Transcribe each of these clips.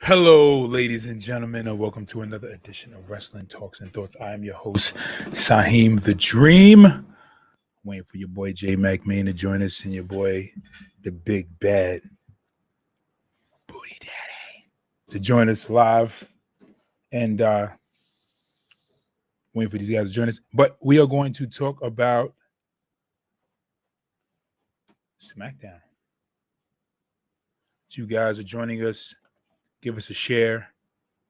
Hello, ladies and gentlemen, and welcome to another edition of Wrestling Talks and Thoughts. I am your host, Saheem the Dream. Waiting for your boy J Mac Main to join us, and your boy, the Big Bad Booty Daddy, to join us live. And waiting for these guys to join us. But we are going to talk about Smackdown. You guys are joining us. Give us a share.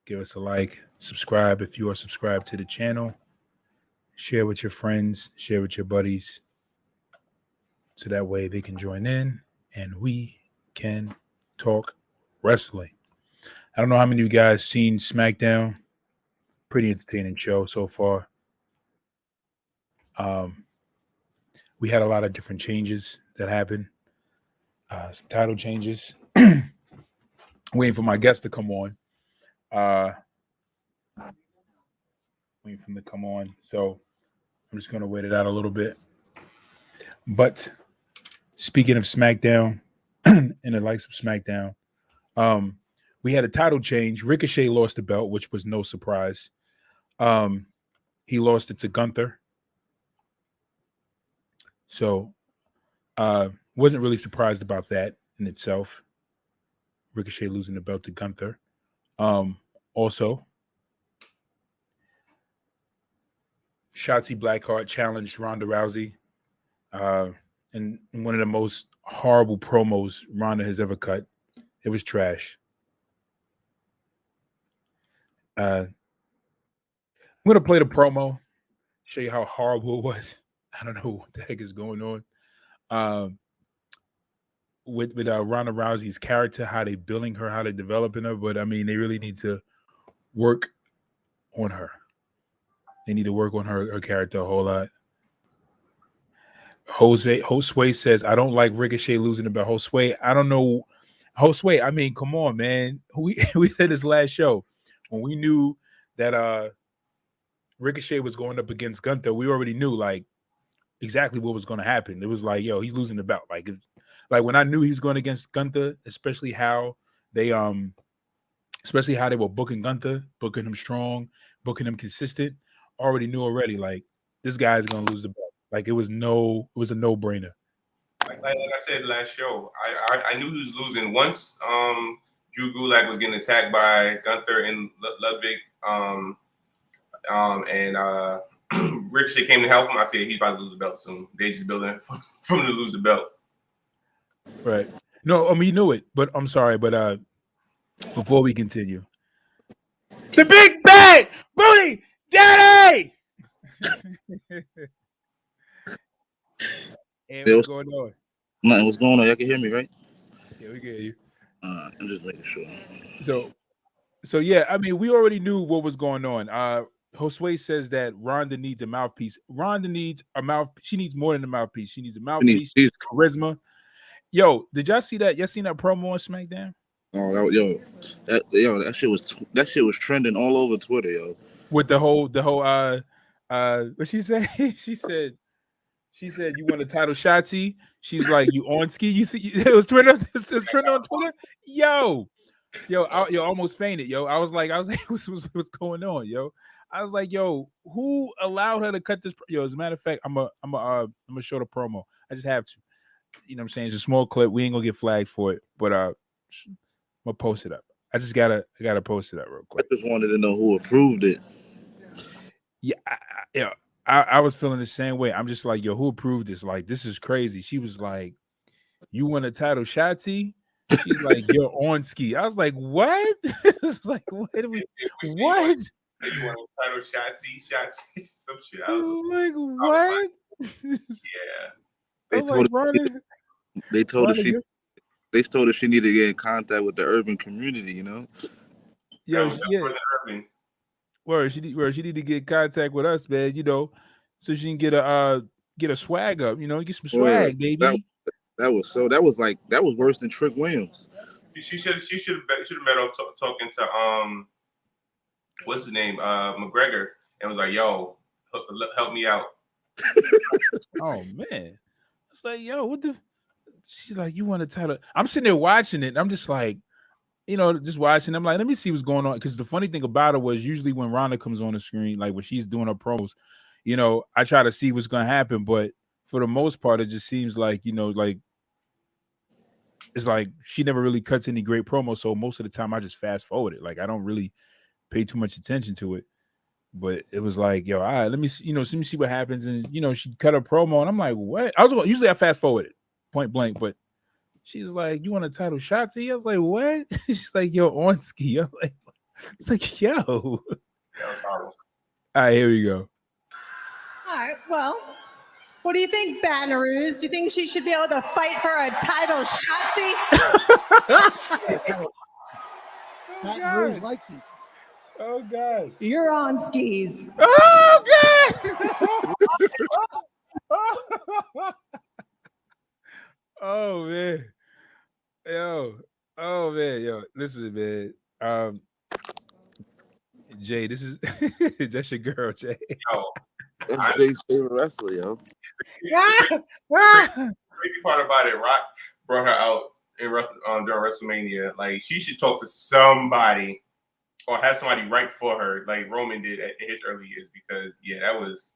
Give us a like, subscribe if you are subscribed to the channel. Share with your friends, share with your buddies, so that way they can join in and we can talk wrestling. I don't know how many of you guys seen Smackdown. Pretty entertaining show so far. We had a lot of different changes that happened. Some title changes. Waiting for my guest to come on. Waiting for him to come on. So I'm just going to wait it out a little bit. But speaking of SmackDown and the likes of SmackDown, we had a title change. Ricochet lost the belt, which was no surprise. He lost it to Gunther. So wasn't really surprised about that in itself. Ricochet losing the belt to Gunther. Also, Shotzi Blackheart challenged Ronda Rousey. And one of the most horrible promos Ronda has ever cut. It was trash. I'm going to play the promo, show you how horrible it was. I don't know what the heck is going on. With Ronda Rousey's character, how they building her, how they developing her. But, I mean, they really need to work on her. They need to work on her character a whole lot. Josue says, I don't like Ricochet losing the belt. Josue, I don't know. Josue, I mean, come on, man. We said this last show when we knew that Ricochet was going up against Gunther. We already knew like exactly what was going to happen. It was like, yo, he's losing the belt. Like when I knew he was going against Gunther, especially how they were booking Gunther, booking him strong, booking him consistent. Already knew like this guy is going to lose the belt. Like it was a no-brainer. Like I said last show, I knew he was losing once. Drew Gulak was getting attacked by Gunther and Ludwig, and Ricochet came to help him. I said he's about to lose the belt soon. They just building from him to lose the belt. Right. No, I mean you knew it, but I'm sorry, but before we continue, the Big Bad Booty Daddy. Hey, what's going on? Nothing. What's going on? Y'all can hear me, right? Yeah, we can hear you. I'm just making sure. So yeah, I mean, we already knew what was going on. Josue says that Ronda needs a mouthpiece. Ronda needs a mouth. She needs more than a mouthpiece. She needs a mouthpiece. She needs charisma. Yo, did y'all see that? Y'all seen that promo on SmackDown? Oh, that shit was trending all over Twitter, yo. With the whole what she say? She said you want a title, Shotzi. She's like, you on ski? You see, it was trending on Twitter. Yo, I almost fainted. Yo, I was like, what's going on? Yo, I was like, yo, who allowed her to cut this? Yo, as a matter of fact, I'm gonna show the promo. I just have to. You know what I'm saying? It's a small clip. We ain't gonna get flagged for it, but I'm gonna post it up. I gotta post it up real quick. I just wanted to know who approved it. Yeah, I was feeling the same way. I'm just like, yo, who approved this? Like, this is crazy. She was like, you want a title, Shotzi? She's like, you're on ski. I was like, what? It's like, what? You want a title, Shotzi, some shit. I was like, what? Yeah. They told her she needed to get in contact with the urban community, you know? Yo, she need to get in contact with us, man, you know, so she can get a swag up, you know, get some swag, baby. That was worse than Trick Williams. She should have met up talking to what's his name, McGregor, and was like, yo, help me out. Oh man. It's like, yo, what the? She's like, you want a title? I'm sitting there watching it. And I'm just like, just watching. I'm like, let me see what's going on. Because the funny thing about it was usually when Ronda comes on the screen, like when she's doing her promos, I try to see what's going to happen. But for the most part, it just seems like, like it's like she never really cuts any great promos. So most of the time I just fast forward it. Like I don't really pay too much attention to it. But it was like, yo, all right, let me see, let me see what happens. And she cut a promo, and I'm like, what? Usually I fast forward it, point blank, but she was like, you want a title shot? I was like, what? She's like, yo, on ski. I'm like, it's like, yo. That was horrible. All right, here we go. All right, well, what do you think, Baton Rouge? Do you think she should be able to fight for a title shotzi? Baton Rouge likes these. Oh, God. You're on skis. Oh, God. Oh, man. Yo, listen, man. Jay, this is that's your girl, Jay. Yo, That's Jay's favorite wrestler, yo. Crazy part about it, Rock brought her out during WrestleMania. Like she should talk to somebody or have somebody write for her, like Roman did in his early years. Because that was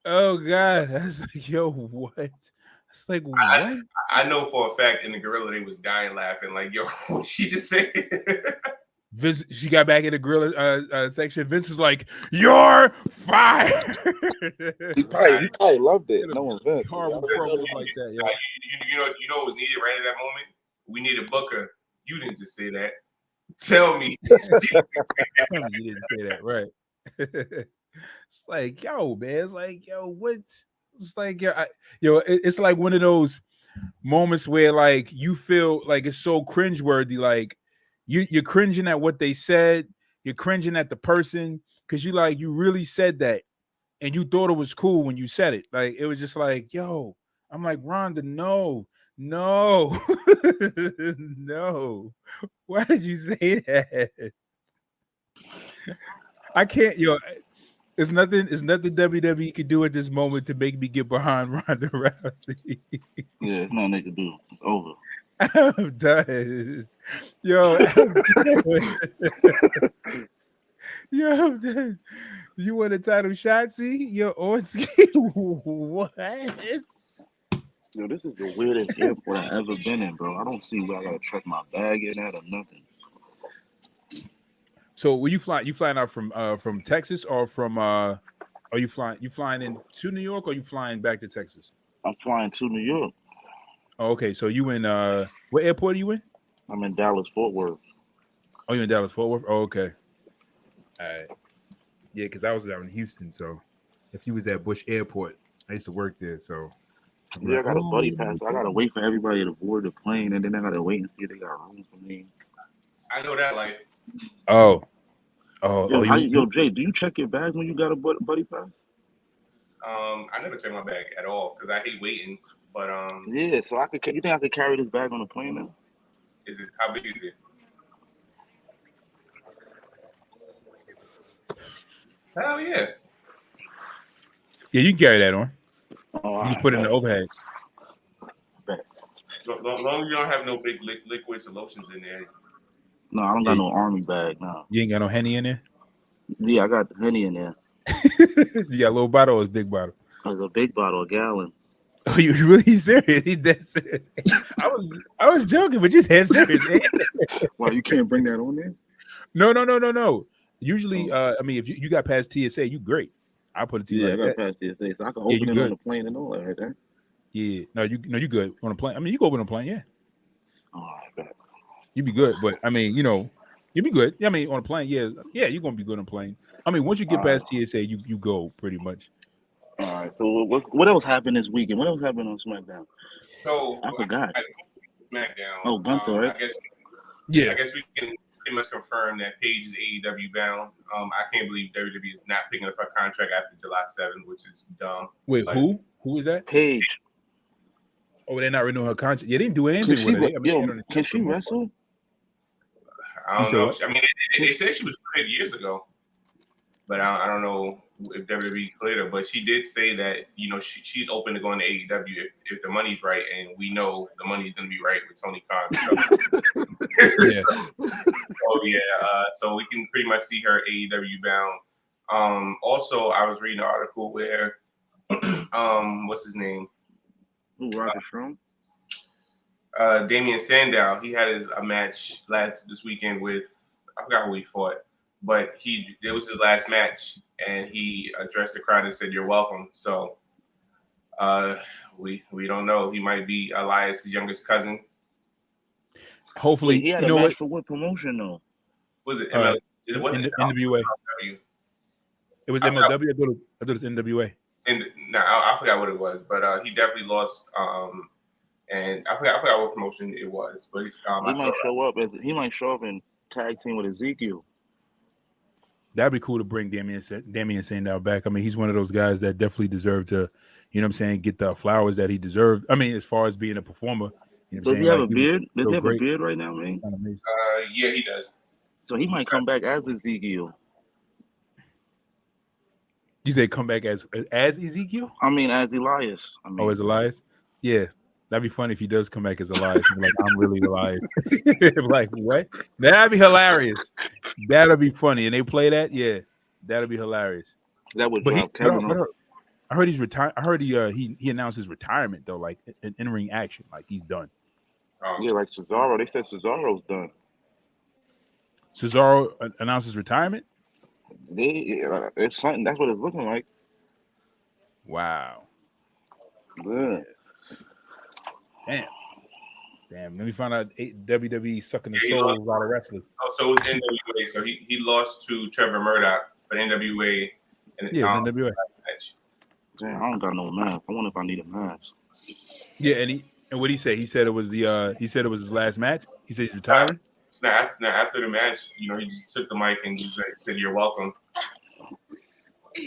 Oh God, that's like, yo, what? It's like what? I know for a fact in the gorilla they was dying laughing. Like, yo, what she just said? Vince, she got back in the gorilla section. Vince was like, "You're fired." He probably loved it. No one Vince. Horrible promos like that, yo. You know what was needed right at that moment? We need a booker. You didn't just say that. Tell me. You didn't say that, right? It's like, yo, man. It's like, yo, what? It's like, it's like one of those moments where, like, you feel like it's so cringeworthy. Like, you're cringing at what they said. You're cringing at the person because you really said that, and you thought it was cool when you said it. Like, it was just like, yo. I'm like, Rhonda, no. No. Why did you say that? I can't, It's nothing WWE can do at this moment to make me get behind Ronda Rousey. Yeah, it's nothing they can do. It's over. I'm done. I'm done. You want a title shot, see? You're on ski. What? Yo, this is the weirdest airport I've ever been in, bro. I don't see where I gotta check my bag in at or nothing. So, were you flying? You flying out from Texas or from? Are you flying into New York or you flying back to Texas? I'm flying to New York. Oh, okay. So you in what airport are you in? I'm in Dallas Fort Worth. Oh, you're in Dallas Fort Worth. Oh, okay. All right. Yeah, because I was out in Houston. So if you was at Bush Airport, I used to work there. So yeah, I got a buddy pass. So I gotta wait for everybody to board the plane, and then I gotta wait and see if they got room for me. I know that life. Oh, yo, Jay, do you check your bag when you got a buddy pass? I never check my bag at all because I hate waiting. But yeah, so you think I could carry this bag on the plane now? Is it how big is it? Hell yeah. Yeah, you can carry that on. Oh, you can put it in the overhead. As long as you don't have no big liquids or lotions in there. No, I don't got no army bag now. You ain't got no Henny in there? Yeah, I got the Henny in there. You got a little bottle or a big bottle? It's a big bottle, a gallon. Oh, you really serious? He's dead serious. I was joking, but you're dead serious. Why, you can't bring that on there? No. Usually, I mean, if you got past TSA, you great. I'll put it to you. Yeah, like I got that. past TSA, so I can open it on the plane and all that, right there. Yeah, no, you good on a plane. I mean, you go open a plane, yeah. All right, bet. You be good, but I mean, you be good. Yeah, I mean, on a plane, yeah, you're gonna be good on a plane. I mean, once you get past TSA, you go pretty much. All right. So what else happened this weekend? What else happened on Smackdown? So I forgot. Smackdown. Oh, Gunther, right? I guess we can pretty much confirm that Paige is AEW bound. I can't believe WWE is not picking up her contract after July 7th, which is dumb. Wait, who is that? Paige. Oh, they're not renewing her contract. Yeah, they didn't do anything with it. Can she wrestle? I don't know. I mean, they said she was good years ago, but I don't know if WWE cleared her, but she did say that she's open to going to AEW if the money's right, and we know the money's going to be right with Tony Khan. So, so we can pretty much see her AEW bound. Also, I was reading an article where what's his name? Roger Strong. Damian Sandow. He had a match this weekend with, I forgot who he fought, but it was his last match, and he addressed the crowd and said, "You're welcome." So we don't know. He might be Elias' youngest cousin. Hopefully, he had a match for what promotion though? Was it NWA? It was MLW. I thought it was NWA. I forgot what it was, but he definitely lost. And I forgot what promotion it was, but he might show up and tag team with Ezekiel. That'd be cool to bring Damian Sandow back. I mean, he's one of those guys that definitely deserve to, get the flowers that he deserved. I mean, as far as being a performer. Does he have a beard? Does he have a beard right now, man? Yeah, he does. So he might come back as Ezekiel. You say come back as Ezekiel? I mean, as Elias. As Elias? Yeah. That'd be funny if he does come back as Elias. I'm really Elias. Like, what? That'd be hilarious. That'll be funny. And they play that? Yeah. That'll be hilarious. That would drop Kevin. I heard he's retired. I heard he announced his retirement, though, like in in-ring action. Like, he's done. Yeah, like Cesaro. They said Cesaro's done. Cesaro announced his retirement? It's something. That's what it's looking like. Wow. Yeah. Damn. Let me find out WWE sucking the souls out of wrestlers. Oh, so it was NWA. So he lost to Trevor Murdoch, but NWA. And it's NWA. Damn, I don't got no mask. I wonder if I need a mask. Yeah, and what did he say? He said it was his last match. He said he's retiring. After the match, he just took the mic and just said, "You're welcome."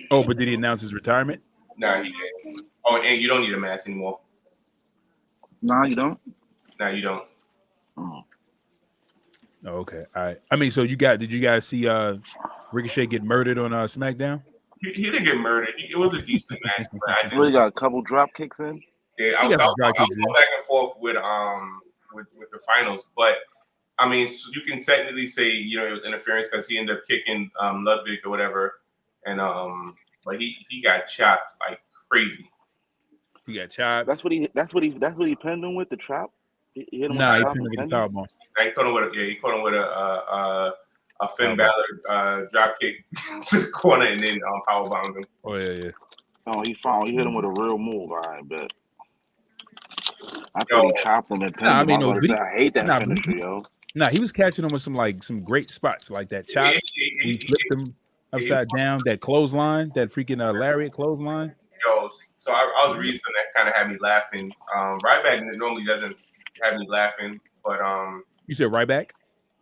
Oh, but did he announce his retirement? No, he didn't. Oh, and you don't need a mask anymore. No, you don't. No, you don't. Oh, okay. All right. I mean, so did you guys see Ricochet get murdered on SmackDown? He didn't get murdered. It was a decent match. But I just really got a couple drop kicks in. Yeah, I was going back and forth with the finals, but I mean, so you can technically say it was interference because he ended up kicking Ludwig or whatever, and but he got chopped like crazy. He got chopped. That's what he pinned him with, the chop. He hit him he pinned him with the power bomb. He caught him with a Finn Balor drop kick to the corner and then power bombed him. Oh yeah. Oh, he hit him with a real move. I bet. I thought he chopped him and pinned him. I hate that finisher, yo. Nah, he was catching him with some great spots like that chop. He flipped him upside down. That clothesline, that freaking lariat clothesline. Yo, so I was reading something that kind of had me laughing. Ryback normally doesn't have me laughing, but you said Ryback?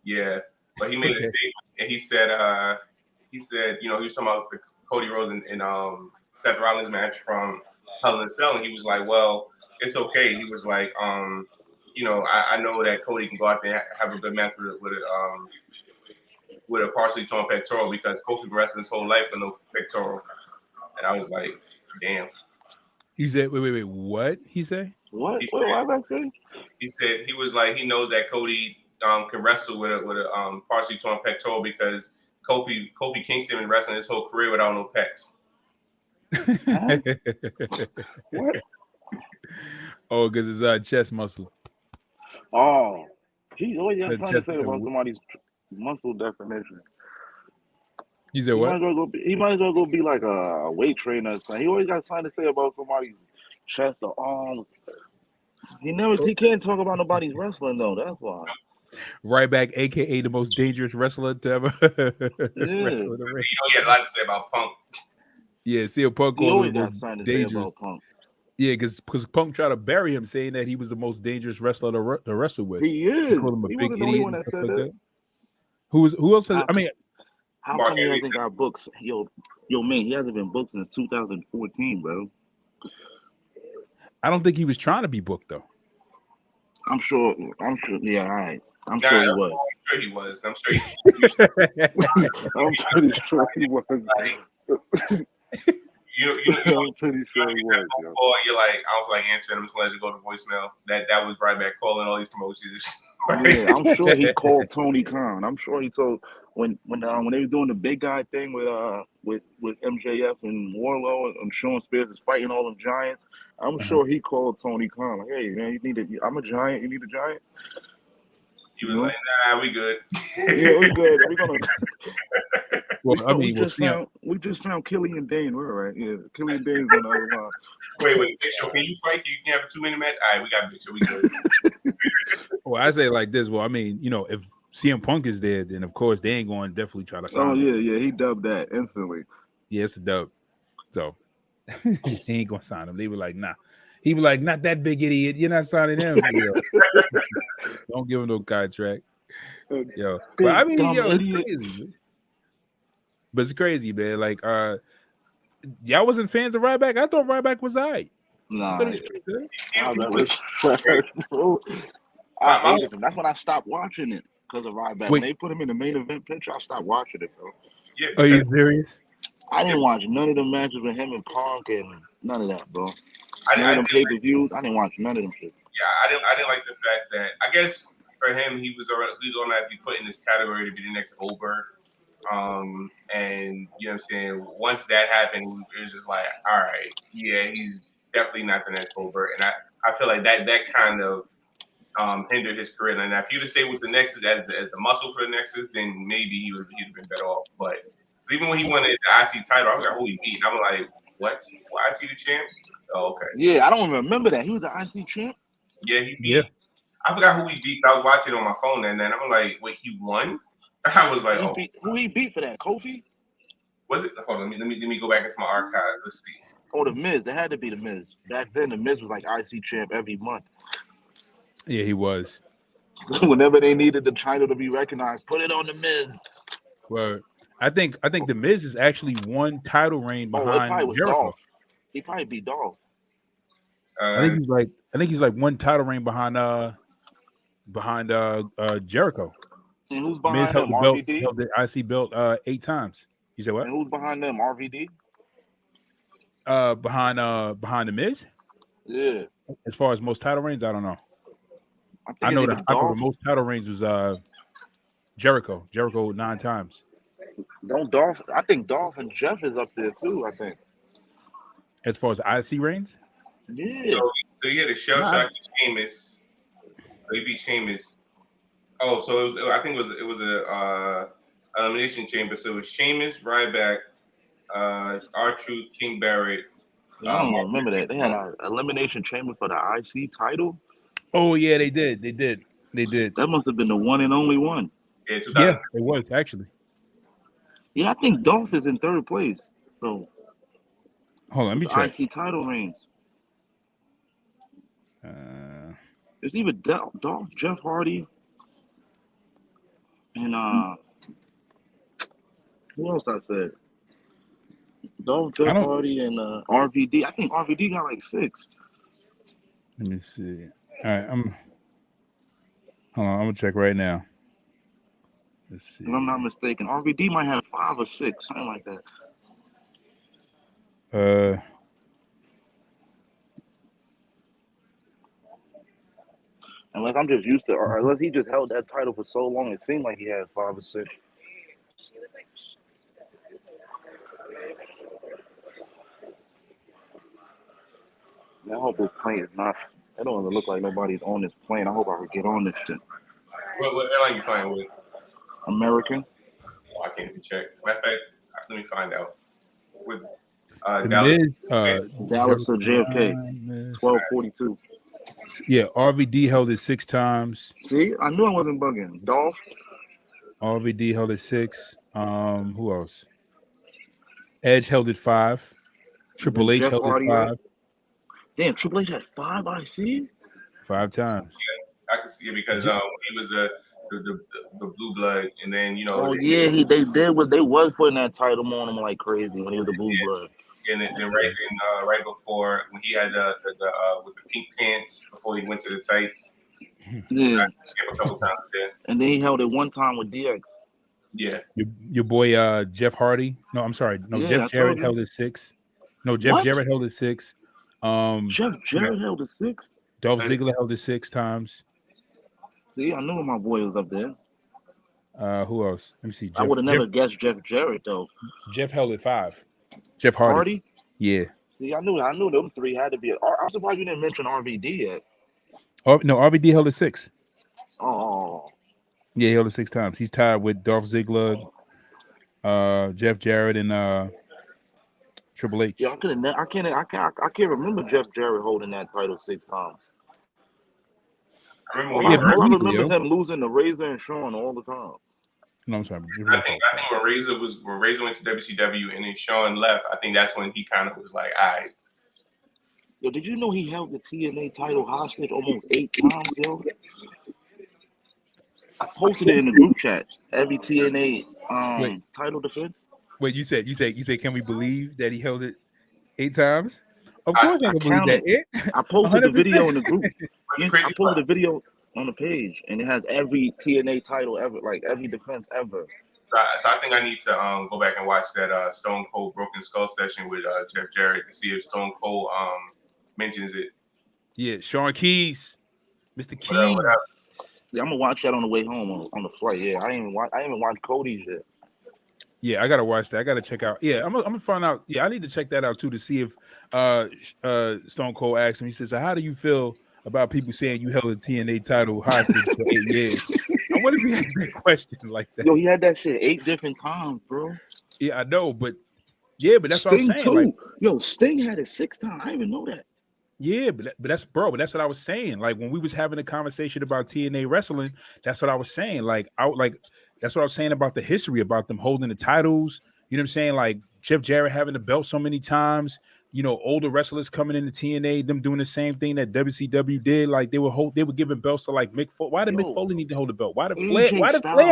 Yeah, but he made a statement and he said he was talking about the Cody Rhodes and Seth Rollins match from Hell in a Cell, and he was like, well, it's okay. He was like, I know that Cody can go out there and have a good match with a partially torn pectoral because Kofi been wrestling his whole life with no pectoral. And I was like, damn. You said, wait, what? He say? What? He said he was like, he knows that Cody can wrestle with a partially torn pectoral because Kofi Kingston been wrestling his whole career without no pecs. What? Oh, because it's chest muscle. Oh, he's always got something to say about somebody's muscle definition. You said what? He might as well go be like a weight trainer or something. He always got something to say about somebody's chest or arms. He can't talk about nobody's wrestling though. That's why. Ryback, aka the most dangerous wrestler to ever wrestle the ring. He had a lot to say about Punk. Yeah, see a Punk. He always got something to say about Punk. Yeah, because Punk tried to bury him, saying that he was the most dangerous wrestler to wrestle with. He is. He called him a he big wasn't the only one that said that. Who else? I mean, how come he hasn't got books? Yo, man, he hasn't been booked since 2014, bro. I don't think he was trying to be booked though. I'm sure. Yeah, all right. I'm sure he was. I'm sure he was. I'm pretty sure he was. I'm pretty sure he was. Yo. Call, you're like, I was like answering. I'm just going to go to voicemail. That was right back calling all these promotions. Yeah, I'm sure he called Tony Khan. I'm sure he told when they were doing the big guy thing with MJF and Warlow and Sean Spears is fighting all them giants. I'm sure he called Tony Khan like, hey man, I'm a giant. You need a giant. He was like, nah, we good. Yeah, we good. We're gonna. Well, we just found Killian Dane. We're right. Yeah, Killian Dane's on the other line. Wait, Big Show, can you fight? You can have a 2-minute match. All right, we got Big Show. We good. Well, I say it like this. Well, I mean, if CM Punk is there, then of course they ain't going to definitely try to sign. Oh yeah, he dubbed that instantly. Yeah, it's a dub. So he ain't gonna sign him. They were like, nah. He was like, not that big idiot. You're not signing him. Don't give him no contract. Yo, but I mean, it's crazy. Man. But it's crazy, man. Like, y'all wasn't fans of Ryback. I thought Ryback was alright. Nah, I was trash, bro. I hated him. That's when I stopped watching it because of Ryback. When they put him in the main event picture, I stopped watching it, bro. Yeah, are you serious? I didn't watch none of the matches with him and Punk and none of that, bro. None of them pay-per-views. I didn't watch none of them shit. Yeah, I didn't like the fact that I guess for him he's gonna have to be put in this category to be the next Goldberg. And you know what I'm saying? Once that happened, it was just like, all right, yeah, he's definitely not the next Goldberg. And I feel like that kind of hindered his career. And if you'd have stayed with the Nexus as the muscle for the Nexus, then maybe he'd have been better off. But even when he won the IC title, I was like, who he beat? I'm like, what? Why IC the champ? Oh, okay. Yeah, I don't remember that. He was the IC champ? Yeah, he beat. Yeah. I forgot who he beat. I was watching on my phone and then I'm like, wait, he won? I was like, who he beat for that? Kofi? Was it? Hold on, let me go back into my archives. Let's see. Oh, the Miz. It had to be the Miz. Back then, the Miz was like IC champ every month. Yeah, he was. Whenever they needed the title to be recognized, put it on the Miz. Well, I think the Miz is actually one title reign behind Jericho. Dolph. He probably beat Dolph. I think he's like one title reign behind Jericho. And who's behind held them? the belt, RVD? held the IC belt 8 times. You said what? And who's behind them? RVD? Behind the Miz? Yeah. As far as most title reigns, I don't know. I know the most title reigns was Jericho. Jericho 9 times. I think Dolph and Jeff is up there too, I think. As far as IC reigns? Yeah. So he had a shell shock to Sheamus. So he beat Sheamus. Oh, so I think it was a elimination chamber. So it was Sheamus, Ryback, R-Truth, King Barrett. I don't remember that. They had an elimination chamber for the IC title. Oh yeah, they did. That must have been the one and only one. Yeah, it was actually. Yeah, I think Dolph is in 3rd place. So hold on, let me check. IC title reigns. It's either Dolph, Jeff Hardy, and who else I said? Dolph, Jeff Hardy, and RVD. I think RVD got like 6. Let me see. All right, hold on, I'm gonna check right now. Let's see. If I'm not mistaken, RVD might have 5 or 6, something like that. Unless I'm just used to, or unless he just held that title for so long, it seemed like he had 5 or 6. I hope this plane is not. It don't even look like nobody's on this plane. I hope I can get on this shit. What airline you flying with? American. Oh, I can't even check. Matter of fact, let me find out. With Dallas or JFK. 1242. Yeah, RVD held it 6 times. See, I knew I wasn't bugging. Dolph. RVD held it 6. Who else? Edge held it 5. Triple H held it 5. Damn, Triple H had 5 IC? 5 times. Yeah, I can see it because he was the blue blood, and then Oh yeah, they was putting that title on him like crazy when he was the blue blood. And then right before when he had the with the pink pants before he went to the tights. Yeah. A couple times there. And then he held it one time with DX. Yeah. Your boy Jeff Hardy. No, I'm sorry. No, Yeah, I Jeff told Jarrett you. held it 6. No, Jeff What? Jarrett held it 6. Jeff Jarrett held a 6? Dolph Ziggler held it 6 times. See, I knew my boy was up there. Who else? Let me see. I would have never guessed Jeff Jarrett though. Jeff held it 5. Jeff Hardy. Hardy? Yeah. See, I knew them 3 had to be. I'm surprised you didn't mention RVD yet. Oh no, RVD held it 6. Oh, Yeah, he held it 6 times. He's tied with Dolph Ziggler, Jeff Jarrett, and Triple H. yeah. I can't remember Jeff Jarrett holding that title 6 times. I remember All when I, he all I first, remember him losing to Razor and Shawn all the time. No, I'm sorry. I think when Razor went to WCW and then Shawn left, I think that's when he kind of was like, all right. Yo, did you know he held the TNA title hostage almost 8 times, yo? I posted it in the group chat. Every TNA title defense. Wait, you said, can we believe that he held it 8 times? Of course I can believe that. I posted 100%. the video in the group. The I crazy posted part- the video on the page, and it has every TNA title ever, like every defense ever. So I think I need to go back and watch that Stone Cold Broken Skull session with Jeff Jarrett to see if Stone Cold mentions it. Yeah, Sean Keys, Mr. Keys. Whatever. Yeah, I'm gonna watch that on the way home on the flight. Yeah, I ain't even watched Cody's yet. Yeah, I gotta watch that. I gotta check out. Yeah, I'm gonna find out. Yeah, I need to check that out too to see if Stone Cold asked him. He says, "So how do you feel about people saying you held the TNA title hostage for 8 years?" I want to be asking that question like that. Yo, he had that shit 8 different times, bro. Yeah, I know, but that's Sting what I'm saying. too. Like, Yo, Sting had it 6 times. I didn't even know that. yeah, but that's what I was saying. Like when we was having a conversation about TNA wrestling, that's what I was saying. That's what I was saying about the history about them holding the titles. You know what I'm saying? Like Jeff Jarrett having the belt so many times. You know, older wrestlers coming into TNA, them doing the same thing that WCW did. Like they were giving belts to like Mick Foley. Why did Mick Foley need to hold the belt? Why did Flair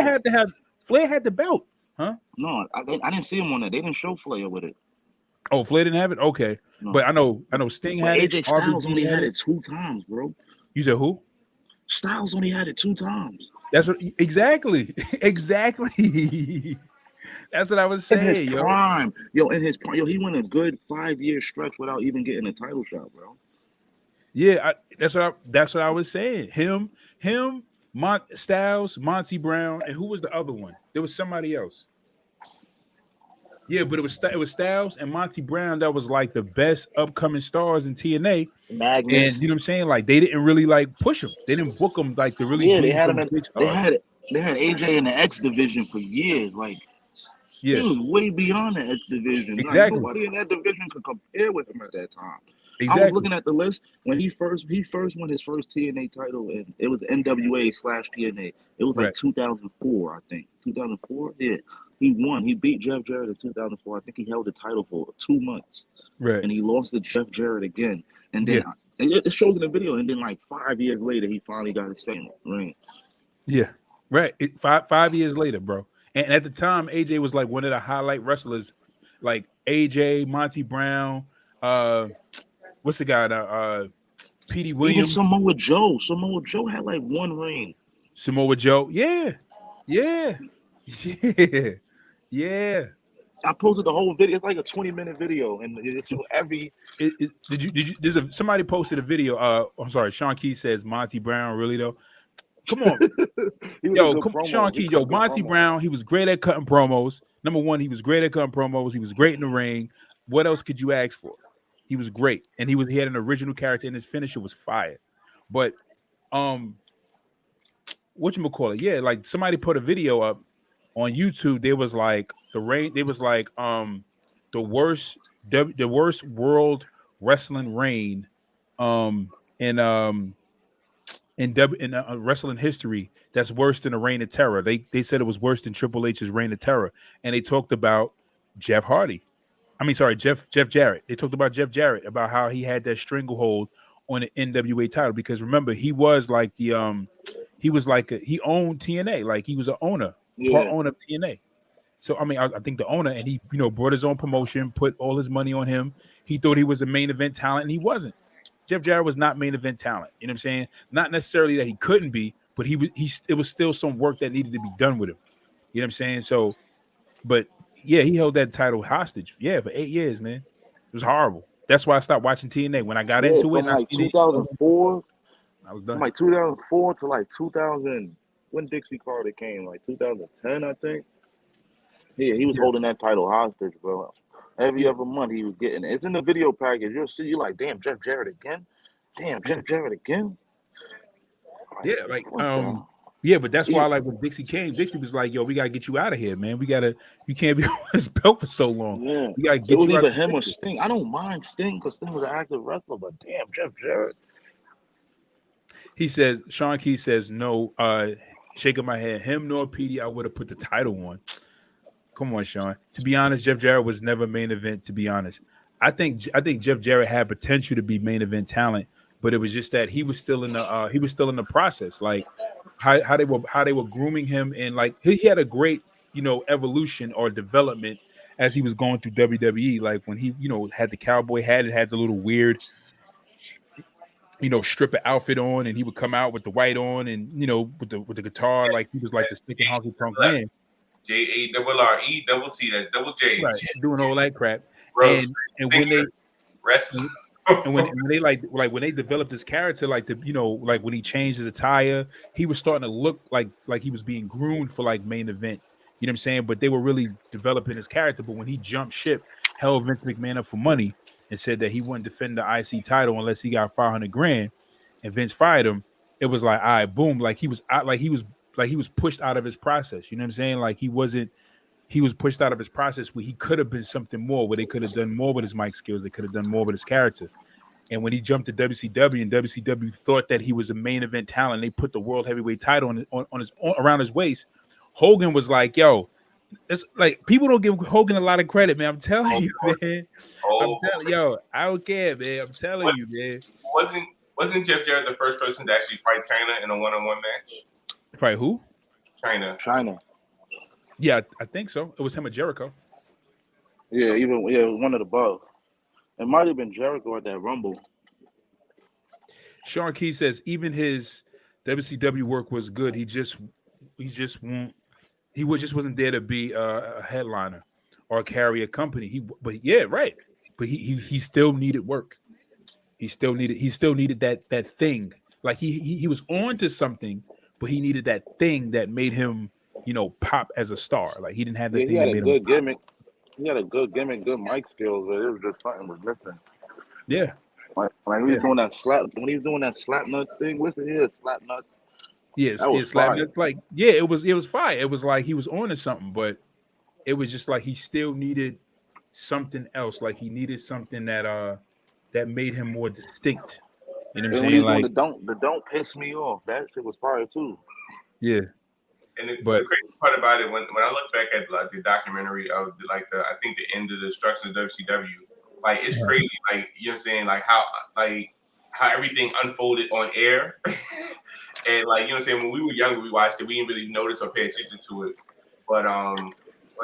had to have Flair had the belt? Huh? No, I didn't see him on that. They didn't show Flair with it. Oh, Flair didn't have it? Okay. No. But I know Sting had it. AJ Styles only had it 2 times, bro. You said who? Styles only had it 2 times. That's what exactly. That's what I was saying. In his prime. In his prime. Yo, he went a good 5-year stretch without even getting a title shot, bro. Yeah, that's what I was saying. Him, Styles, Monty Brown, and who was the other one? There was somebody else. Yeah, but it was Styles and Monty Brown that was like the best upcoming stars in TNA. Magnus. And you know what I'm saying? Like they didn't really like push them. They didn't book them like to really. Yeah, they had him. They had AJ in the X division for years. Like, he was way beyond the X division. Exactly. Like, nobody in that division could compare with him at that time. Exactly. I was looking at the list when he first won his first TNA title, and it was NWA/TNA. It was like 2004, I think. 2004, yeah. He won. He beat Jeff Jarrett in 2004. I think he held the title for 2 months. Right. And he lost to Jeff Jarrett again. And then and it shows in the video. And then like 5 years later, he finally got his second ring. Yeah. Right. 5 years later, bro. And at the time, AJ was like one of the highlight wrestlers, like AJ, Monty Brown, what's the guy now? Petey Williams. Even Samoa Joe. Samoa Joe had like 1 ring. Samoa Joe. Yeah. I posted the whole video. It's like a 20-minute video, and it's every. Somebody posted a video. I'm sorry. Sean Key says Monty Brown. Really though? Come on, Sean Key. Monty Brown. He was great at cutting promos. Number one, he was great at cutting promos. He was great in the ring. What else could you ask for? He was great, and he had an original character, and his finisher was fire. But whatchamacallit? Yeah, like somebody put a video up on YouTube. There was like the worst world wrestling reign in wrestling history that's worse than the Reign of Terror. They said it was worse than Triple H's Reign of Terror, and they talked about Jeff Jarrett. They talked about Jeff Jarrett, about how he had that stranglehold on the NWA title, because remember he was like he owned TNA, like he was an owner, part owner of TNA. So I mean, I think the owner, and he brought his own promotion, put all his money on him. He thought he was a main event talent, and he wasn't. Jeff Jarrett was not main event talent. You know what I'm saying? Not necessarily that he couldn't be, but it was still some work that needed to be done with him. You know what I'm saying? So, but yeah, he held that title hostage. Yeah, for 8 years, man. It was horrible. That's why I stopped watching TNA. When I got Yeah, into it, from and I like seen it, 2004, I was from done. like 2004 to like 2000. When Dixie Carter came, like 2010, I think. Yeah, he was Yeah, holding that title hostage, bro. Every yeah, other month he was getting it. It's in the video package. You'll see. You like, damn, Jeff Jarrett again. Damn, yeah, Jeff Jarrett again. Like, yeah. Like, what the? yeah, but that's He, why, like, when Dixie came, Dixie was like, "Yo, we gotta get you out of here, man. You can't be on this belt for so long. yeah, We gotta it get was you out either the him or picture." Sting. I don't mind Sting because Sting was an active wrestler, but damn, Jeff Jarrett. He says, Sean Key says, no, shaking my head. Him nor PD, I would have put the title on. Come on, Sean. To be honest, Jeff Jarrett was never main event. To be honest, I think Jeff Jarrett had potential to be main event talent, but it was just that he was still in the process. Like how they were grooming him, and like he had a great evolution or development as he was going through WWE. Like when he had the cowboy hat, it had the little weird stripper outfit on, and he would come out with the white on, and with the guitar, like he was like the That's sticking honky tonk left. man, JARRE double T. That's double J. right? Doing all that crap, Bro, and when thinker, they wrestler. and when they like when they developed this character, like like when he changed his attire, he was starting to look like he was being groomed for like main event. You know what I'm saying? But they were really developing his character. But when he jumped ship, held Vince McMahon up for money and said that he wouldn't defend the IC title unless he got 500 grand, and Vince fired him. It was like, all right, boom, like he was out, like he was pushed out of his process. You know what I'm saying? Like he was pushed out of his process where he could have been something more, where they could have done more with his mic skills, they could have done more with his character. And when he jumped to WCW, and WCW thought that he was a main event talent, they put the world heavyweight title around his waist. Hogan was like, "Yo, it's like people don't give Hogan a lot of credit, man. I'm telling you, man. I'm telling yo, I don't care, man. I'm telling you, man. Wasn't Jeff Jarrett the first person to actually fight China in a one-on-one match? Fight who? China. Yeah, I think so. It was him and Jericho. Yeah, one of the above. It might have been Jericho at that Rumble. Sean Key says even his WCW work was good. He just wasn't there to be a headliner or carry a company. But yeah, right. But he still needed work. He still needed that thing. Like he was on to something, but he needed that thing that made him, pop as a star. Like he didn't have that Yeah, he thing had that a made him good pop. gimmick. He had a good gimmick, good mic skills, but it was just something was missing. Yeah. Like when he was doing that slap nuts thing, listen here, slap nuts. Yes, That was it's like fire. it's like it was fire. It was like he was on to something, but it was just like he still needed something else. Like he needed something that made him more distinct. You know what I'm And when he saying? was doing Like, the don't piss me off, that shit was fire too. yeah, And the but crazy part about it, when I look back at like the documentary of I think the end of the destruction of WCW, like it's crazy, like you know what I'm saying, like how everything unfolded on air, and like you know what I'm saying, when we were younger, we watched it, we didn't really notice or pay attention to it, but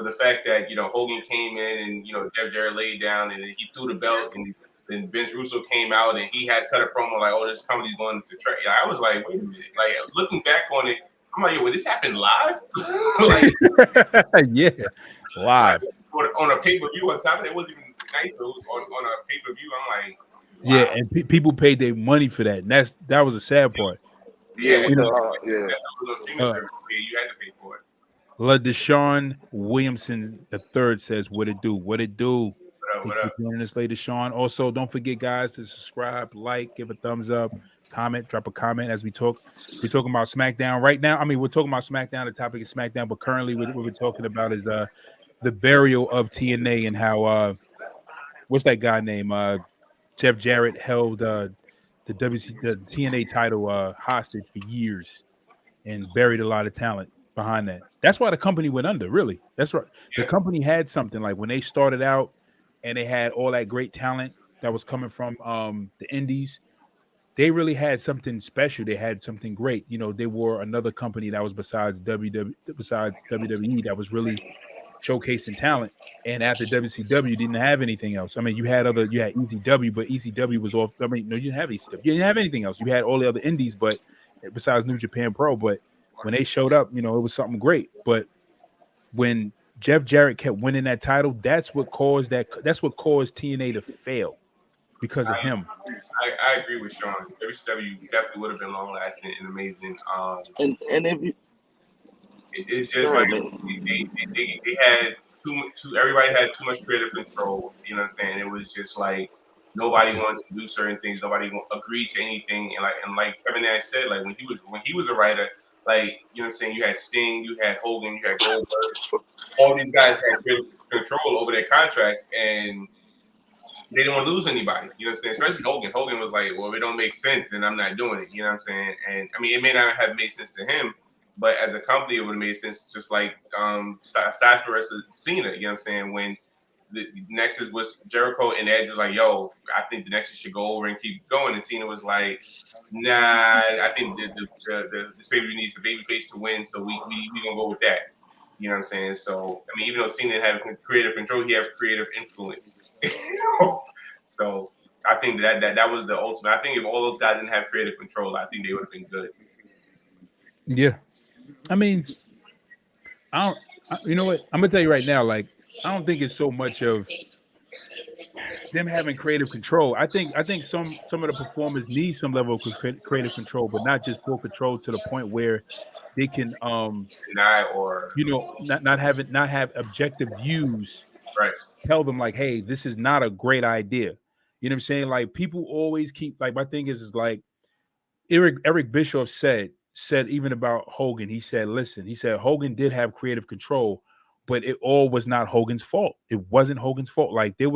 the fact that Hogan came in and Jeff Jarrett laid down and he threw the belt and then Vince Russo came out and he had cut a promo like, oh, this company's going to track. I was like, wait a minute, like looking back on it. I'm like, yo, would this happen live? Like, yeah, live. on a pay-per-view on top of it. It wasn't even nice. It was on a pay-per-view. I'm like, wow. Yeah, and people paid their money for that. And that was a sad part. Yeah, You know, that was on streaming service. Yeah, you had to pay for it. LaDeshaun Williamson III says, "What it do? What it do?" What Thank up? you for joining us, later, Sean. Also, don't forget, guys, to subscribe, like, give a thumbs up, comment, drop a comment as we talk. We're talking about SmackDown right now. I mean, we're talking about SmackDown. The topic is SmackDown, but currently what we're talking about is the burial of TNA and how what's that guy name? Jeff Jarrett held the TNA title hostage for years and buried a lot of talent behind that. That's why the company went under, really. That's right. The company had something like when they started out and they had all that great talent that was coming from the indies. They really had something special. They had something great. They were another company that was besides WWE that was really showcasing talent. And after WCW, didn't have anything else. I mean, you had ECW, but ECW was off. I mean, no, you didn't have ECW. You didn't have anything else. You had all the other indies, but besides New Japan Pro. But when they showed up, it was something great. But when Jeff Jarrett kept winning that title, that's what caused TNA to fail because of him. I agree with Sean. WCW definitely would have been long lasting and amazing. And if you, It's just go like ahead, man. they had too everybody had too much creative control. You know what I'm saying? It was just like nobody wanted to do certain things. Nobody agreed to anything. And like Kevin Nash said, like when he was a writer, like you know what I'm saying, you had Sting, you had Hogan, you had Goldberg. All these guys had creative control over their contracts, and they didn't want to lose anybody. You know what I'm saying? Especially Hogan. Hogan was like, well, it don't make sense, then I'm not doing it. You know what I'm saying? And I mean, it may not have made sense to him, but as a company, it would have made sense. Just like Sasha versus Cena. You know what I'm saying? When the Nexus was Jericho and Edge was like, yo, I think the Nexus should go over and keep going. And Cena was like, nah, I think this baby needs a baby face to win, so we gonna go with that. You know what I'm saying? So I mean, even though Cena had creative control, he has creative influence. So I think that was the ultimate. I think if all those guys didn't have creative control, I think they would have been good. Yeah, I mean, you know what? I'm gonna tell you right now. Like, I don't think it's so much of them having creative control. I think some of the performers need some level of creative control, but not just full control to the point where they can deny or not have objective views right. tell them like, hey, this is not a great idea. You know what I'm saying? Like people always keep like my thing is like Eric Bischoff said even about Hogan, he said Hogan did have creative control, but it all was not Hogan's fault. It wasn't Hogan's fault. Like there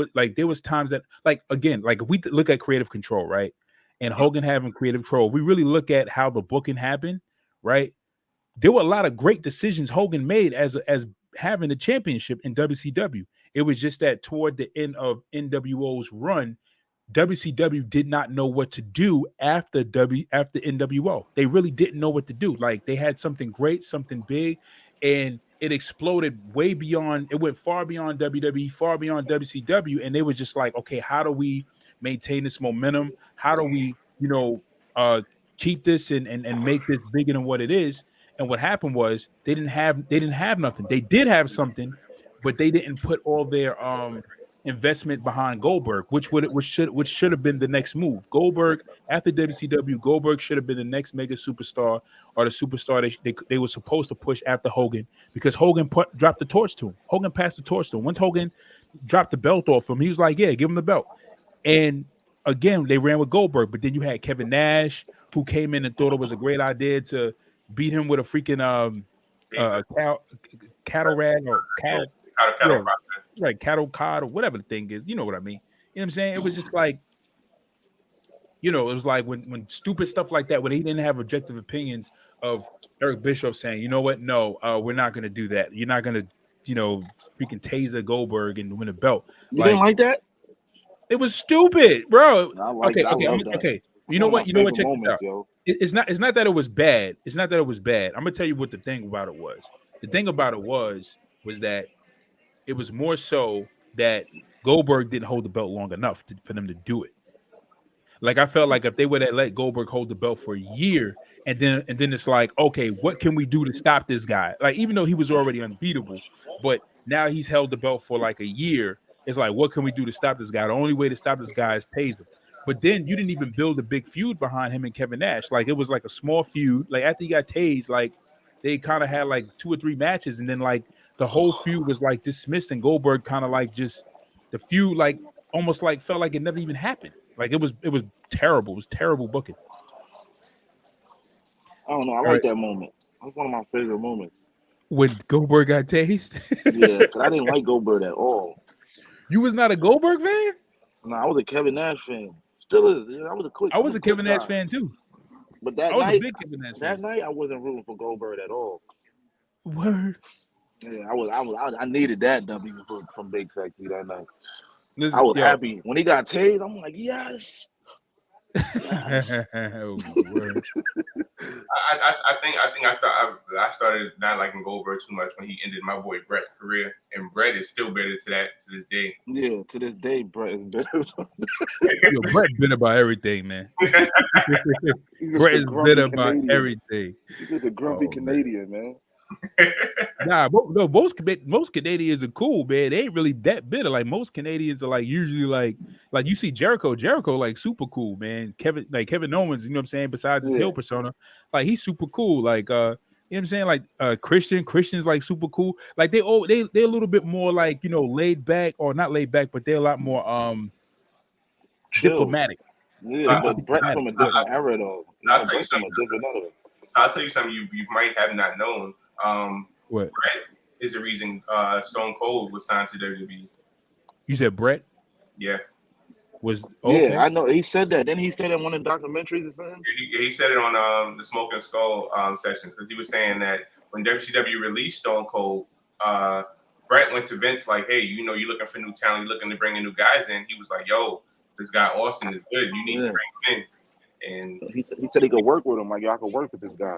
was times that like again, like if we look at creative control, right? And Hogan having creative control, if we really look at how the booking happened, right? There were a lot of great decisions Hogan made as having the championship in WCW. It was just that toward the end of NWO's run, WCW did not know what to do after NWO. They really didn't know what to do. Like they had something great, something big, and it exploded way beyond. It went far beyond WWE, far beyond WCW, and they were just like, okay, how do we maintain this momentum? How do we, keep this and make this bigger than what it is? And what happened was they didn't have nothing. They did have something, but they didn't put all their investment behind Goldberg, which should have been the next move. Goldberg after WCW, Goldberg should have been the next mega superstar or the superstar they were supposed to push after Hogan, because Hogan dropped the torch to him. Hogan passed the torch to him. Once Hogan dropped the belt off him, he was like, yeah, give him the belt. And again, they ran with Goldberg, but then you had Kevin Nash, who came in and thought it was a great idea to beat him with a freaking cattle rag or cattle. Right, cattle cod or whatever the thing is, you know what I mean. You know what I'm saying? It was just like, it was like when stupid stuff like that, when he didn't have objective opinions of Eric Bischoff saying, you know what, no, we're not going to do that. You're not going to, freaking taser Goldberg and win a belt. You didn't like that? It was stupid, bro. I like it. Okay. You know what? Check this out. It's not that it was bad. It's not that it was bad. I'm gonna tell you what the thing about it was. The thing about it was that it was more so that Goldberg didn't hold the belt long enough for them to do it. Like I felt like if they would have let Goldberg hold the belt for a year, and then it's like, okay, what can we do to stop this guy? Like even though he was already unbeatable, but now he's held the belt for like a year. It's like, what can we do to stop this guy? The only way to stop this guy is tase him. But then you didn't even build a big feud behind him and Kevin Nash. Like it was like a small feud. Like after he got tased, like they kind of had like 2 or 3 matches, and then like the whole feud was like dismissed, and Goldberg kind of like just the feud like almost like felt like it never even happened. Like it was terrible. It was terrible booking. I don't know. I like that moment. That's one of my favorite moments. When Goldberg got tased? Yeah, because I didn't like Goldberg at all. You was not a Goldberg fan? No, I was a Kevin Nash fan. Still is. I was a Kevin Nash fan too. But that night, I wasn't rooting for Goldberg at all. Word. Yeah, I needed that W from Big Sexy that night. Listen, I was happy when he got tased. I'm like, yes. I think I started not liking Goldberg too much when he ended my boy Brett's career, and Brett is still bitter to this day. Yeah, to this day, Brett is bitter. Brett bitter about everything, man. Brett is bitter about everything. He's just a grumpy Canadian, man. Nah, no, most Canadians are cool, man. They ain't really that bitter. Like most Canadians are like usually like you see Jericho like super cool, man. Kevin Owens, you know what I'm saying? Besides his heel persona, like he's super cool. Like you know what I'm saying? Like Christian's like super cool. Like they're a little bit more like, you know, laid back, or not laid back, but they're a lot more chill. diplomatic. Yeah, but Brett's from a different era though. I'll tell you something. I'll tell you something you might have not known. What? Brett is the reason Stone Cold was signed to WWE. You said Brett? Yeah. Was okay. Yeah, I know. He said that. Then he said in one of the documentaries or something. He said it on the Smoking Skull sessions, because he was saying that when WCW released Stone Cold, Brett went to Vince like, "Hey, you know, you're looking for new talent, you're looking to bring in new guys in." He was like, "Yo, this guy Austin is good. You need to bring him in." And he said he could work with him. Like, y'all could work with this guy.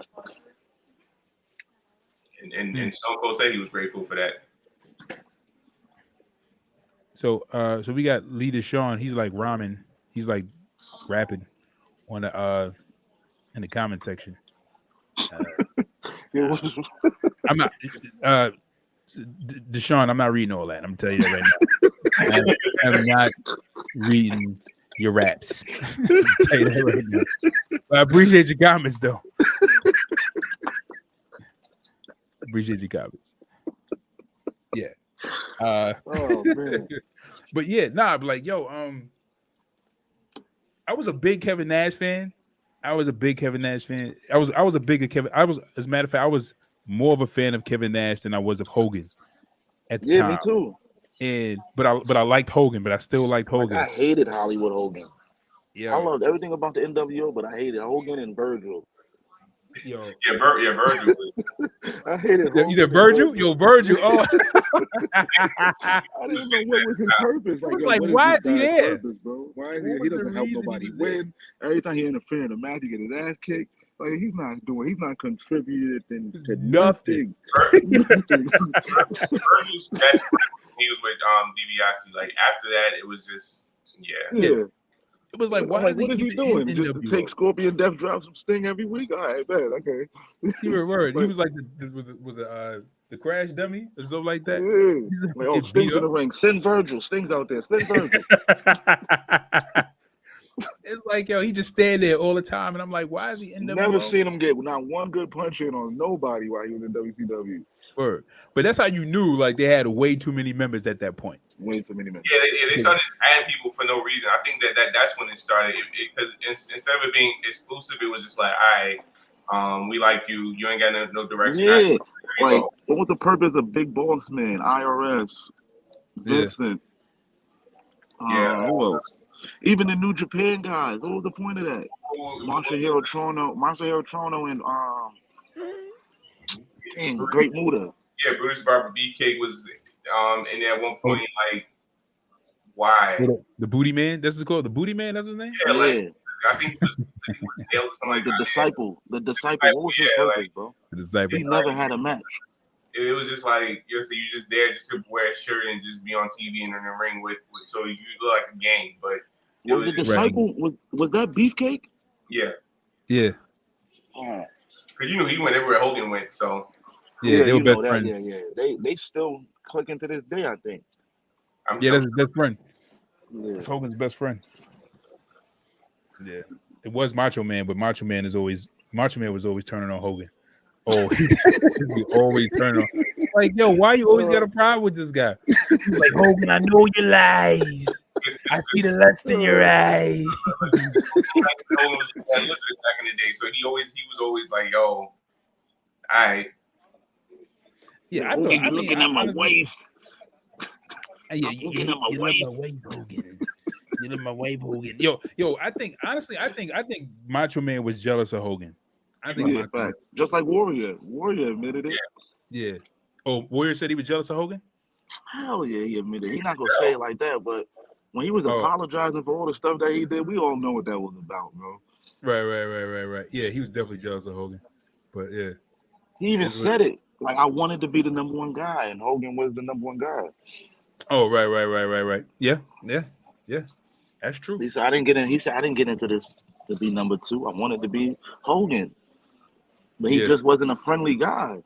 And Stone Cold said he was grateful for that. So we got Leader Sean. He's like ramen. He's like rapping on the in the comment section. I'm not Deshaun. I'm not reading all that. I'm telling you that right now. I'm not reading your raps. I'm tell you that right now. But I appreciate your comments though. Appreciate your comments. Yeah. Oh man. But yeah, but like, yo, I was a big Kevin Nash fan. I was a bigger Kevin. As a matter of fact, I was more of a fan of Kevin Nash than I was of Hogan at the time. Yeah, me too. But I liked Hogan, but I still liked Hogan. Like, I hated Hollywood Hogan. Yeah, I loved everything about the NWO, but I hated Hogan and Virgil. Yo, Virgil. I hated Hogan. You said Virgil? Yo, Virgil. Oh, I didn't know what was his purpose. Like, why is he there, purpose, bro? Why is he doesn't help nobody win. Every time he interferes in a match, he get his ass kicked. Like, he's not contributing to nothing. Virgil's best friend, he was with DiBiase. Like, after that, it was just yeah. It was like, what is he doing? Just take Scorpion Death Drop some Sting every week? All right, man, okay. He was like the crash dummy or something like that. Yeah. Like, oh, Sting's in the ring. Send Virgil. Sting's out there. Send Virgil. It's like, yo, he just stand there all the time, and I'm like, why is he in the? Never seen him get not one good punch in on nobody while he was in WCW. Word. But that's how you knew, like, they had way too many members at that point. Way too many members. Yeah, they started adding people for no reason. I think that's when it started. Because instead of it being exclusive, it was just like, all right, we like you. You ain't got no direction. Yeah. Like, what was the purpose of Big Boss Man, IRS, Vincent? Yeah. Who else? Even the New Japan guys. What was the point of that? Masahiro Chono, and Great Muda. Yeah, Brutus Barber Beefcake was in there at one point. Like, why? The Booty Man? That's what it's called. The Booty Man. That's his name. Yeah, like, I think the disciple. The disciple. What was his purpose, bro? The disciple. He never had a match. It was just like you're just there just to wear a shirt and just be on TV and in the ring with so you look like a game. But was the disciple was that Beefcake? Yeah. Yeah. Because you know he went everywhere Hogan went, so yeah, they were best friends. Yeah. They still clicking to this day, I think. That's his best friend. Yeah. It's Hogan's best friend. Yeah. It was Macho Man, but Macho Man was always turning on Hogan. Oh, he always turning on. Like, yo, why you always got a problem with this guy? He's like, Hogan, I know your lies. I see the lust in your eyes. Hogan was back in the day, so he was always like, yo, all right. Yeah, I thought you're looking at my wife. Yeah, looking at my wife, Hogan. You know my wife, Hogan. Yo, I think Macho Man was jealous of Hogan. I think just like Warrior. Warrior admitted it. Yeah. Oh, Warrior said he was jealous of Hogan? Hell yeah, he admitted it. He's not gonna say it like that, but when he was apologizing for all the stuff that he did, we all know what that was about, bro. Right. Yeah, he was definitely jealous of Hogan. But yeah. He even said it. Like, I wanted to be the number one guy, and Hogan was the number one guy. Oh, right. Yeah. That's true. He said I didn't get into this to be number two. I wanted to be Hogan. But he just wasn't a friendly guy.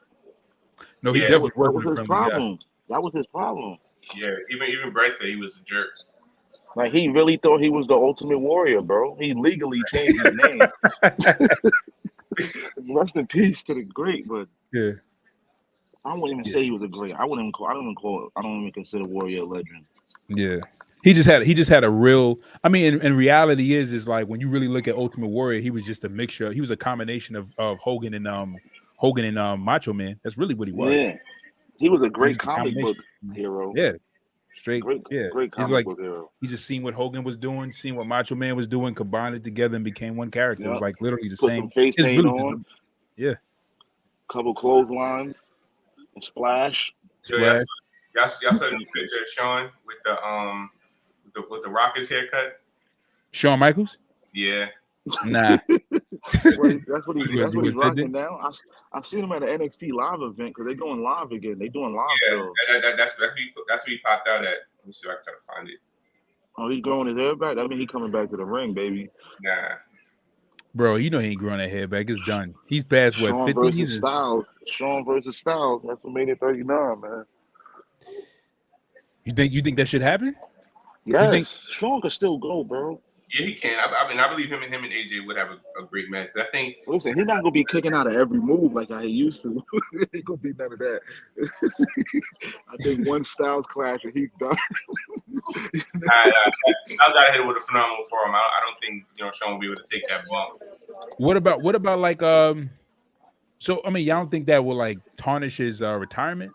No, he Yeah, definitely That wasn't was a his friendly guy. problem. That was his problem. yeah. Even Brett said he was a jerk. Like he really thought he was the Ultimate Warrior, bro. He legally changed his name. Rest in peace to the great, but Yeah, I wouldn't even yeah, say he was a great. I wouldn't even call. I don't even call it. I don't even consider Warrior a legend. yeah. He just had a real. I mean, in reality, is like when you really look at Ultimate Warrior, he was just a mixture. He was a combination of Hogan and Macho Man. That's really what he was. Yeah, he was a He was great just a comic book combination. hero. Yeah, straight. Great, Yeah, great it's comic like book hero. he just seen what Hogan was doing, seen what Macho Man was doing, combined it together and became one character. It was Yep. like literally the Put same. some face It's paint really just on, yeah. couple clotheslines, splash. Yo, y'all, Splash. y'all saw the new picture of Sean with the Rockets haircut. Shawn Michaels? Yeah, Nah. That's what You gonna he's send rocking it? now. I've seen him at an NXT live event because they're going live again. They doing live yeah. shows. That's what he popped out at. Let me see if I can try to find it. Oh, he's growing his hair back. That mean he coming back to the ring, baby. Nah. Bro, you know he ain't growing that hair back. It's done. He's past what, Sean 50? versus Styles. Sean versus Styles. WrestleMania 39, man. You think that should happen? Yes, think- Sean could still go, bro. Yeah, he can. I mean, I believe him and AJ would have a great match. But I think Listen, he's not gonna be kicking out of every move like how he used to. Ain't gonna be none of that. I think one Styles clash and he's done. I got hit with a phenomenal forearm. I don't think Sean will be able to take that bump. What about like so I mean y'all don't think that will like tarnish his retirement?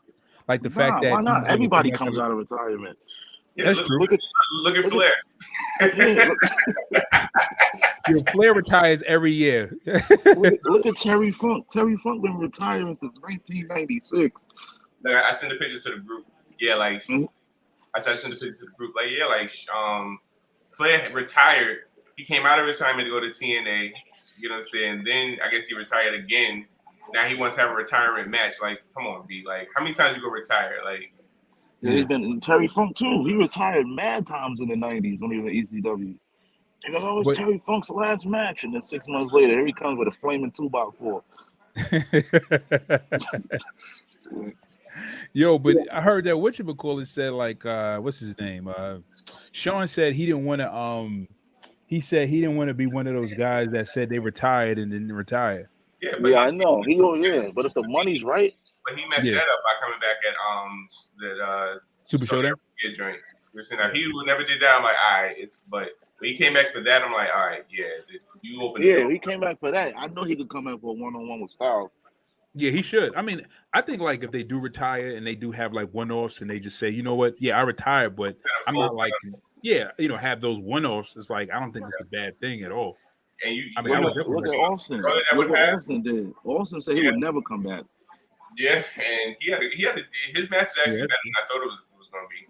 Like the fact that why he not? was able to Everybody come comes back out of retirement. Yeah, That's true. Look at Flair. Yo, Flair retires every year. look at Terry Funk. Terry Funk been retiring since 1996. Like, I sent a picture to the group. Yeah, like I sent the picture to the group. Like, yeah, like Flair retired. He came out of retirement to go to TNA. You know what I'm saying? Then I guess he retired again. Now he wants to have a retirement match. Like, come on, B. Like, how many times you gonna retire? Like, Yeah, he's been Terry Funk too. He retired mad times in the 90s when he was in ECW. They go, oh, it's Terry Funk's last match, and then 6 months later, here he comes with a flaming 2x4. Yo, but I heard that whatchamacallit said like what's his name? Sean said he didn't want to he said he didn't want to be one of those guys that said they retired and didn't retire. yeah, I know. But if the money's right. But he messed that up by coming back at that Super Showdown joint. You're saying that he would never did that. I'm like, all right, but when he came back for that, I'm like, all right, yeah, you open. Yeah, he came back for that. I know he could come back for a one-on-one with Styles. Yeah, he should. I mean, I think like if they do retire and they do have like one-offs and they just say, you know what, yeah, I retired, but I'm not like, have those one-offs. It's like I don't think it's a bad thing at all. And look at Austin. Look what Austin did. Austin said he would never come back. Yeah, and he had his match is actually better than I thought it was going to be.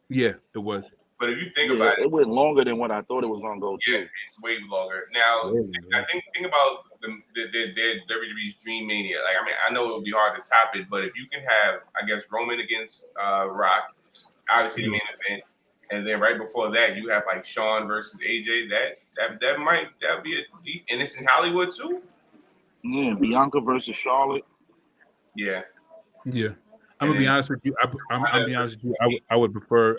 Yeah, it was. But if you think about it went longer than what I thought it was going to go. Yeah, way longer. Now, I think about the WWE's Dream Mania. Like, I mean, I know it would be hard to top it, but if you can have, I guess, Roman against Rock, obviously the main event, and then right before that, you have like Shawn versus AJ. That be a deep, and it's in Hollywood too. Yeah, Bianca versus Charlotte. Yeah. I'm gonna be honest with you. I'm gonna be honest with you. I would prefer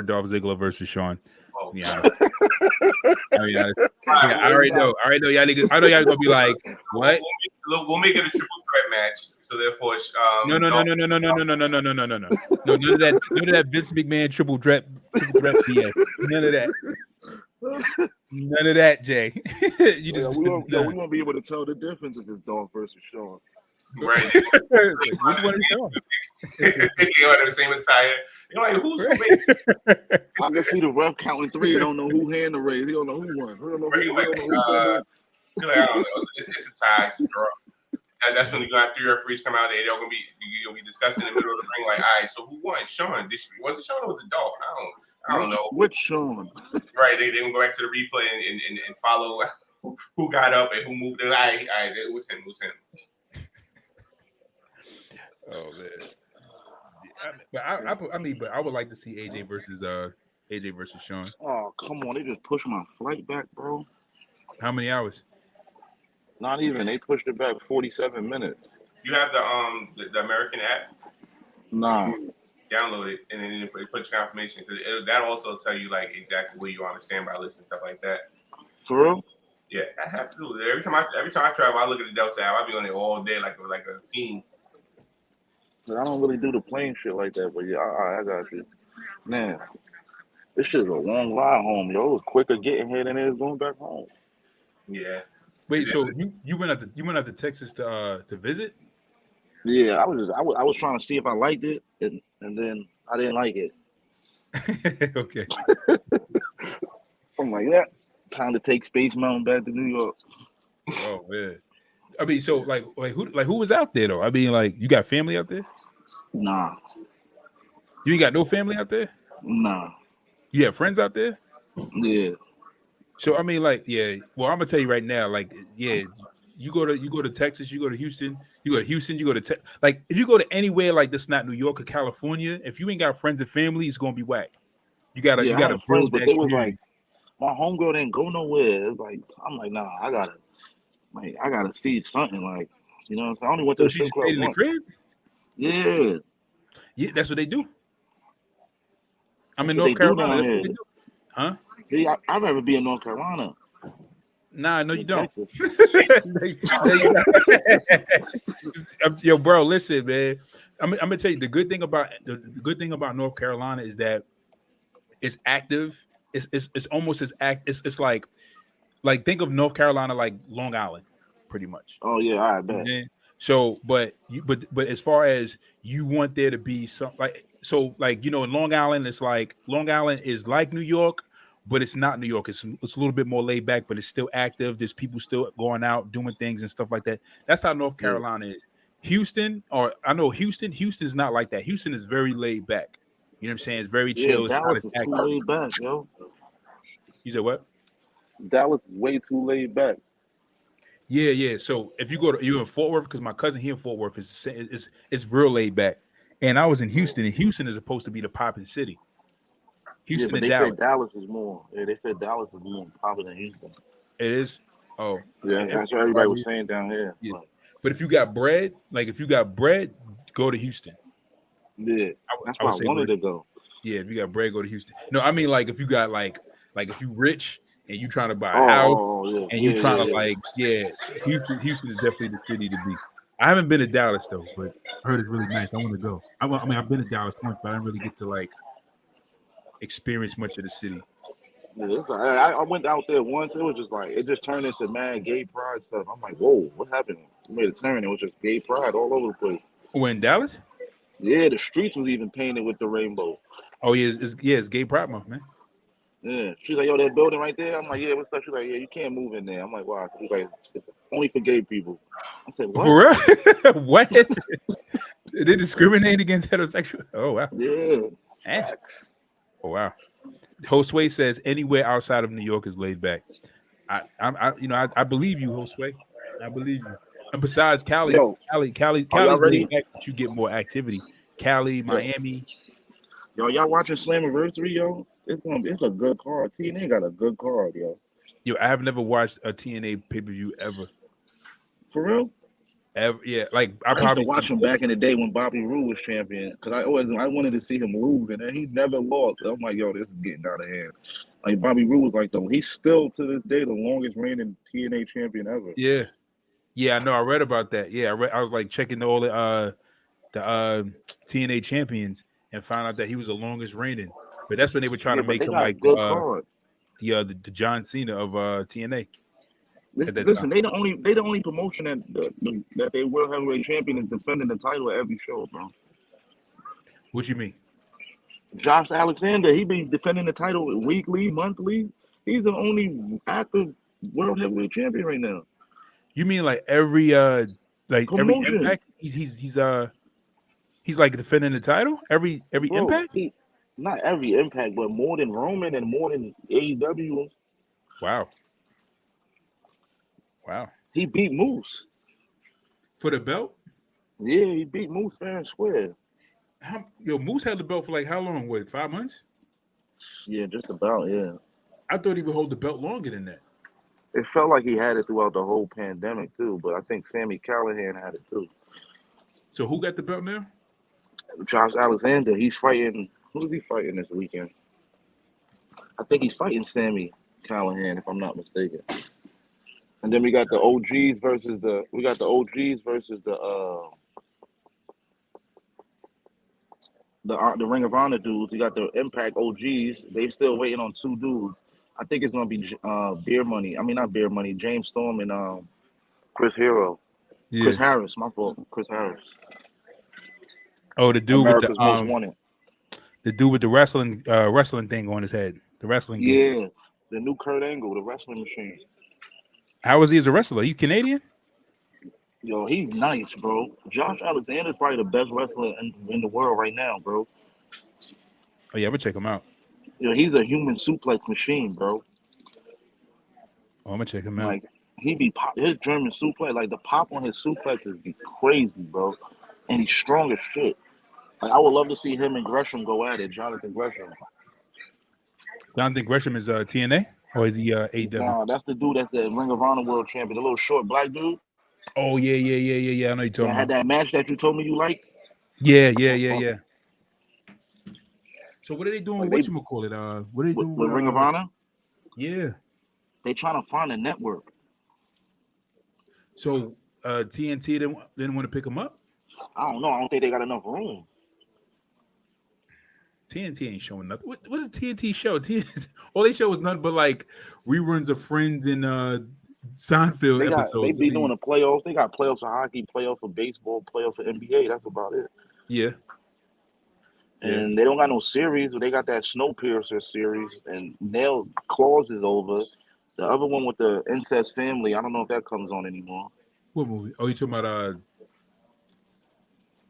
Dolph Ziggler versus Shawn. Yeah. I already know. Y'all niggas. I know y'all gonna be like, what? We'll make it a triple threat match. So therefore, no. None of that Vince McMahon triple threat BS. None of that. None of that, Jay. We won't be able to tell the difference if it's Dolph versus Shawn. Right. Which one is Shawn? They are the same attire. You're like, who's I can see the ref counting 3. He don't know who hand to raise. He don't know who won. He don't know who like, I don't know. It's a tie. It's a draw. And that's when you got 3 referees come out. They're gonna be discussing in the middle of the ring. Like, all right, so who won? Shawn. Was it Shawn or was it Dolph? I don't know. Which Shawn? Right. They gonna go back to the replay and follow who got up and who moved it. All right, it was him. Oh man. But I would like to see AJ versus Shawn. Oh, come on. They just pushed my flight back, bro. How many hours? Not even. They pushed it back 47 minutes. You have the American app. Nah. Download it and then it puts your confirmation because that also tell you like exactly where you are on the standby list and stuff like that. For real? Yeah, I have to do it. Every time I travel, I look at the Delta app. I be on it all day like a fiend. I don't really do the plane shit like that, but yeah, I got you. Man, this shit's a long ride home, yo. It was quicker getting here than it is going back home. Yeah. Wait, so you went out to Texas to visit? Yeah, I was trying to see if I liked it, and then I didn't like it. Okay. I'm like, yeah, time to take Space Mountain back to New York. Oh man. I mean, so who was out there though? I mean, like you got family out there? Nah. You ain't got no family out there? Nah. You have friends out there? Yeah. So I mean, like, yeah. Well, I'm gonna tell you right now, like, yeah. You go to Texas, you go to Houston, you go to like if you go to anywhere like this, not New York or California, if you ain't got friends and family, it's gonna be whack. You gotta I build had friends, but that they was community. like, my homegirl didn't go nowhere. It's like I'm like, nah, I gotta see something. Like, you know what I'm saying? I only went to So the she strip just stayed club in the once. crib? Yeah. Yeah, that's what they do. I'm That's in what they North do Carolina. down That's what here. they do. Huh? See, I'd rather be in North Carolina Nah, no, you than don't. Texas. Yo, bro, listen, man. I'm gonna tell you the good thing about North Carolina is that it's active. It's almost as it's like think of North Carolina like Long Island, pretty much. Oh yeah, I bet. Yeah. So, but as far as you want there to be some in Long Island, it's like Long Island is like New York, but it's not New York. It's a little bit more laid back, but it's still active. There's people still going out doing things and stuff like that. That's how North Yeah. Carolina is. Houston, or I know Houston's not like that. Houston is very laid back. You know what I'm saying? It's very Yeah, chill. It's not Dallas as is too active. laid back, yo. You said what? Dallas is way too laid back. Yeah. So if you in Fort Worth, because my cousin here in Fort Worth it's real laid back. And I was in Houston, and Houston is supposed to be the popping city. Yeah, Houston but and they Dallas. said Dallas is more. Yeah, they said Dallas is more popular than Houston. It is. Oh, Yeah, that's what everybody was saying down here. Yeah. But if you got bread, go to Houston. Yeah, that's I why would I say wanted to go. Yeah, if you got bread, go to Houston. No, I mean like if you got like if you rich and you trying to buy a house Yeah, and you trying yeah. to Houston is definitely the city to be. I haven't been to Dallas though, but I heard it's really nice. I want to go. I mean, I've been to Dallas once, but I didn't really get to experience much of the city. Yeah, I went out there once. It was just like it just turned into mad gay pride stuff. I'm like, whoa, what happened? We made a turn. It was just gay pride all over the place. When Dallas? Yeah, the streets was even painted with the rainbow. Oh yeah, it's Gay Pride Month, man. Yeah, she's like, yo, that building right there. I'm like, yeah, what's up? She's like, yeah, you can't move in there. I'm like, wow. She's like, it's only for gay people. I said, what? For real? What? They discriminate against heterosexual? Oh wow. Yeah. Oh wow. Josue says anywhere outside of New York is laid back. I believe you, Josue. I believe you. And besides Cali's ready? laid back, but you get more activity. Cali, Miami. Y'all watching Slammiversary, yo? It's a good card. TNA got a good card, yo. Yo, I have never watched a TNA pay-per-view ever. For real? Ever, yeah. Like I used probably to watch him back in the day when Bobby Roode was champion, because I wanted to see him lose, and then he never lost. So I'm like, yo, this is getting out of hand. Like Bobby Roode was like, he's still to this day the longest reigning TNA champion ever. Yeah, I know. I read about that. Yeah, I was like checking all the TNA champions and found out that he was the longest reigning. But that's when they were trying to make him like the John Cena of TNA. Listen, they the only promotion that they world heavyweight champion is defending the title at every show, bro. What you mean? Josh Alexander, he be defending the title weekly, monthly. He's the only active world heavyweight champion right now. You mean like every promotion. Impact? He's like defending the title every Impact. Not every Impact, but more than Roman and more than AEW. Wow. He beat Moose for the belt. Yeah, he beat Moose fair and square. Moose had the belt for like how long? What, 5 months? Yeah, just about. Yeah. I thought he would hold the belt longer than that. It felt like he had it throughout the whole pandemic too, but I think Sami Callihan had it too. So who got the belt now? Josh Alexander. He's fighting. Who is he fighting this weekend? I think he's fighting Sammy Callahan, if I'm not mistaken. And then we got the OGs versus the the Ring of Honor dudes. We got the Impact OGs. They still waiting on two dudes. I think it's gonna be Beer Money. I mean not Beer Money. James Storm and Chris Hero. Yeah. Chris Harris. My fault. Chris Harris. Oh, the dude America's with Most Wanted. the dude with the wrestling thing on his head. The wrestling game. Yeah, the new Kurt Angle, the wrestling machine. How was he as a wrestler? He Canadian? Yo, he's nice, bro. Josh Alexander's probably the best wrestler in the world right now, bro. Oh yeah, I'm gonna check him out. Yo, he's a human suplex machine, bro. Oh, I'm gonna check him out. Like he be pop, his German suplex, like the pop on his suplexes be crazy, bro. And he's strong as shit. Like I would love to see him and Gresham go at it, Jonathan Gresham. Jonathan Gresham is TNA or is he AW? Nah, that's the dude that's the Ring of Honor World Champion, the little short black dude. Oh yeah. I know you're talking That about. had that match that you told me you liked. Yeah. So what are they doing? Like What you call it? What are they doing with Ring of Honor? Yeah. They trying to find a network. So TNT didn't want to pick him up. I don't know. I don't think they got enough room. TNT ain't showing nothing. What does TNT show? All they show is nothing but like reruns of Friends and Seinfeld episodes. They be doing the playoffs. They got playoffs for hockey, playoffs for baseball, playoffs for NBA. That's about it. Yeah. And they don't got no series. They got that Snowpiercer series, and Nail Claws is over. The other one with the incest family, I don't know if that comes on anymore. What movie? Oh, you talking about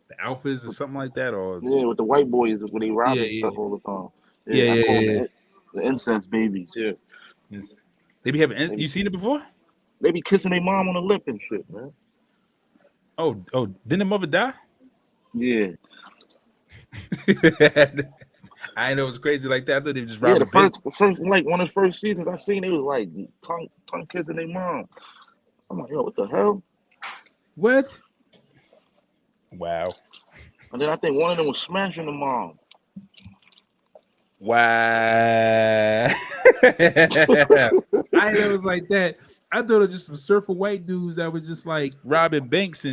the Alphas or something like that? Or yeah, with the white boys when they rob and stuff all the time. Yeah. The incest babies. Yeah. They be having. You seen it before? They be kissing their mom on the lip and shit, man. Oh! Didn't the mother die? Yeah. I didn't know it was crazy like that. I thought they just robbed the first like one of the first seasons I seen, it was like tongue kissing their mom. I'm like, yo, what the hell? What? Wow. And then I think one of them was smashing the mom. Wow. I didn't know it was like that. I thought it was just some surfer white dudes that was just like robbing banks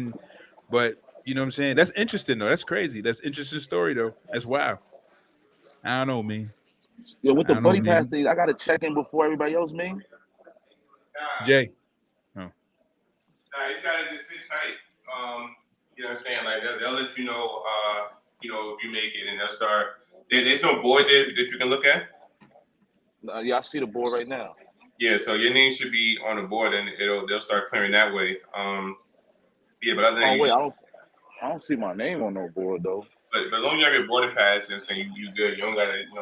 but you know what I'm saying? That's interesting though. That's crazy. That's an interesting story though. That's wild. I don't know, man. Yo, with the buddy pass thing, I gotta check in before everybody else, man. Jay. Nah, you gotta just sit tight. You know what I'm saying? Like they'll let you know, if you make it, and they'll start. There's no board there that you can look at. Yeah, I see the board right now. Yeah, so your name should be on the board, and they'll start clearing that way. Yeah, but other than I don't see my name on no board though. But as long as you have your boarding pass and saying you good, you don't gotta do anything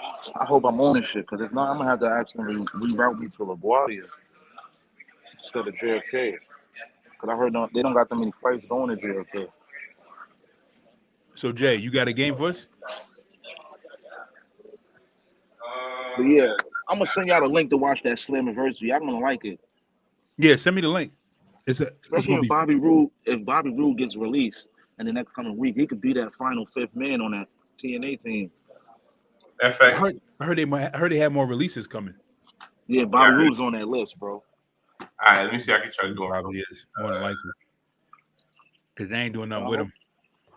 else. I hope I'm on this shit, because if not, I'm gonna have to ask them to reroute me to LaGuardia instead of JFK. Because I heard they don't got that many flights going to JFK. So Jay, you got a game for us? But yeah, I'm gonna send y'all the link to watch that Slammiversary. I'm gonna like it. Yeah, send me the link. Especially if Bobby Roode gets released in the next coming week, he could be that final fifth man on that TNA team. I heard they had more releases coming. Yeah, Bobby Roode's on that list, bro. All right, let me see. I can try to do it. Probably is more than likely because they ain't doing nothing with him.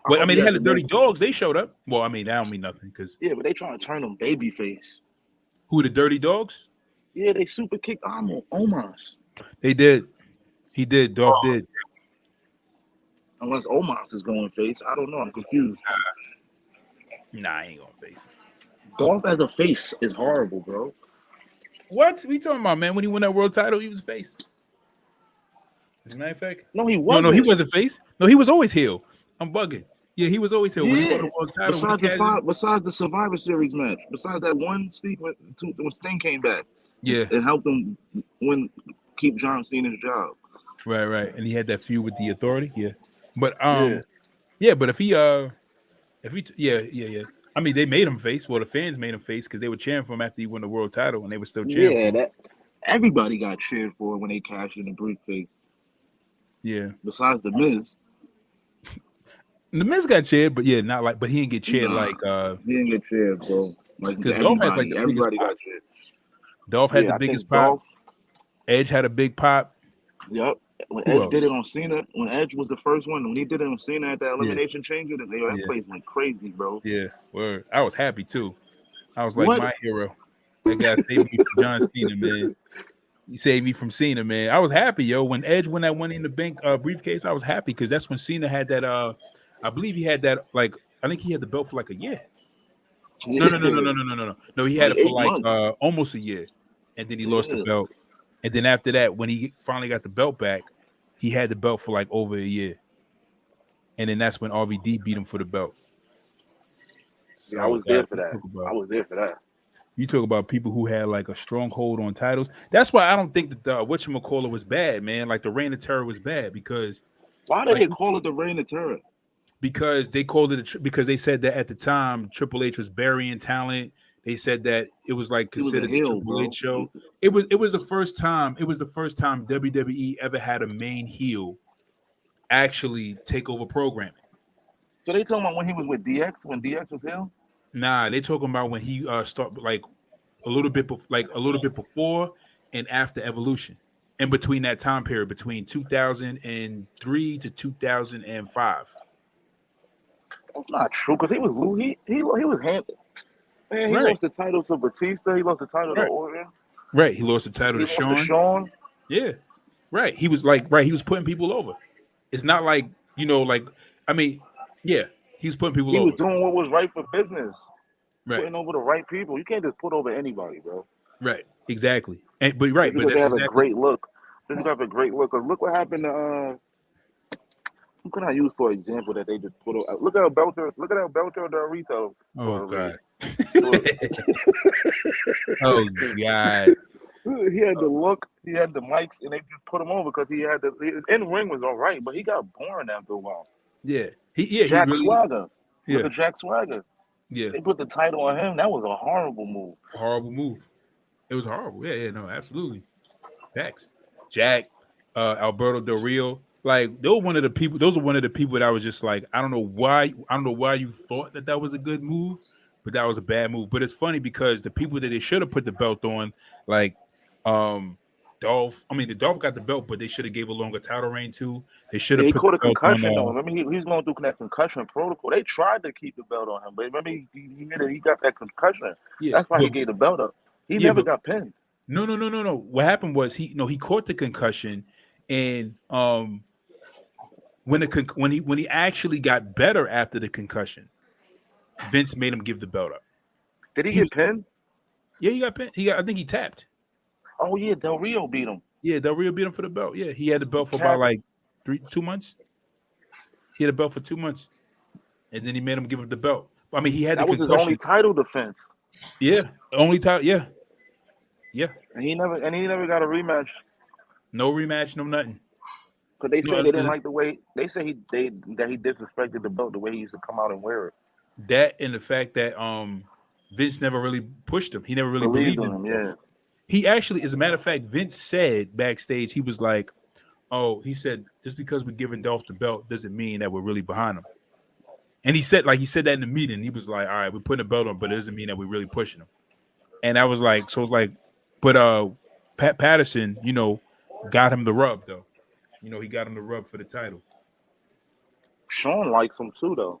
But I mean, they had the Dirty Dogs. They showed up. Well, I mean, that don't mean nothing because but they trying to turn them babyface. Who, the Dirty Dogs? Yeah, they super kicked Omos. They did. He did. Dolph did. Unless Omos is going face, I don't know. I'm confused. Nah, I ain't going face. Dolph as a face is horrible, bro. What we talking about, man? When he won that world title, he was face. As a matter of fact, no, he wasn't. No, he wasn't face. No, he was always heel. I'm bugging. Yeah, he was always heel. When he won the world title. Besides the Survivor Series match, besides that one sequence when Sting came back, yeah, and helped him keep John Cena's job. Right, and he had that feud with the Authority. Yeah, but but if he I mean, they made him face. Well, the fans made him face because they were cheering for him after he won the world title, and they were still cheering. Yeah, everybody got cheered for when they cashed in the briefcase. Yeah. Besides the Miz. The Miz got cheered, but yeah, not like, but he didn't get cheered like he didn't get cheered, bro. Like because Dolph had like the biggest everybody pop. got cheered. Dolph had the I biggest think pop. Dolph. Edge had a big pop. Yep. When Who Edge else? did it on Cena, when Edge was the first one, when he did it on Cena at that elimination changer, that place went crazy, bro. Yeah, word. I was happy too. I was like, What? my hero. That guy saved me from John Cena, man. He saved me from Cena, man. I was happy, yo. When Edge won that Money in the Bank briefcase, I was happy because that's when Cena had that. I believe he had that. Like, I think he had the belt for like a year. No. No, he had Like it for 8 like months. almost a year, and then he lost the belt. And then after that, when he finally got the belt back, he had the belt for like over a year. And then that's when RVD beat him for the belt. So, I was there for that. I was there for that. You talk about people who had like a stronghold on titles. That's why I don't think that the whatchamacallit was bad, man. Like the Reign of Terror was bad because why did they call it the Reign of Terror? Because they called it because they said that at the time Triple H was burying talent. They said that it was like considered the Triple H show. It was the first time. It was the first time WWE ever had a main heel actually take over programming. So they talking about when he was with DX, when DX was heel? Nah, they talking about when he started like a little bit before and after Evolution, in between that time period between 2003 to 2005. That's not true because he was handed. Man, he lost the title to Batista. He lost the title to Orton. Right, he lost the title to Shawn. Yeah, right. He was he was putting people over. It's not like he was putting people over. He was doing what was right for business. Right. Putting over the right people. You can't just put over anybody, bro. Right. Exactly. But they have a great look. They have a great look. Look what happened to who can I use for example that they just put over? Look at Alberto Del Rito. Oh God. Oh God. He had the look, he had the mics, and they just put him over because he had the in ring was all right, but he got boring after a while. Yeah. Jack Swagger. Yeah. Look at Jack Swagger. Yeah. They put the title on him. That was a horrible move. Horrible move. It was horrible. Yeah, no, absolutely. Facts. Jack, Alberto Del Rio. Like those are one of the people that I was just like, I don't know why you thought that was a good move, but that was a bad move. But it's funny because the people that they should have put the belt on, like Dolph. I mean, the Dolph got the belt, but they should have gave a longer title reign too. They should have put caught the a belt concussion on, though. Remember, he was going through that concussion protocol. They tried to keep the belt on him, but remember he got that concussion. Yeah, that's why he gave the belt up. He never got pinned. No. What happened was he caught the concussion, and when he actually got better after the concussion, Vince made him give the belt up. Did he get pinned? Yeah, he got pinned. I think he tapped. Oh yeah, Del Rio beat him. Yeah, Del Rio beat him for the belt. Yeah, he had the belt for about like 2 months. He had a belt for 2 months, and then he made him give him the belt. I mean, he had that was his only title defense. Yeah, only title. Yeah. And he never got a rematch. No rematch, no nothing. Because they say they didn't like the way they say that he disrespected the belt the way he used to come out and wear it. That and the fact that Vince never really pushed him. He never really believed in him. Yeah. He actually, as a matter of fact, Vince said backstage, he was like, "Oh, he said just because we're giving Dolph the belt doesn't mean that we're really behind him." And he said that in the meeting. He was like, "All right, we're putting a belt on, but it doesn't mean that we're really pushing him." And I was like, so it's like, but Pat Patterson, got him the rub though. He got him the rub for the title. Shawn likes him too, though.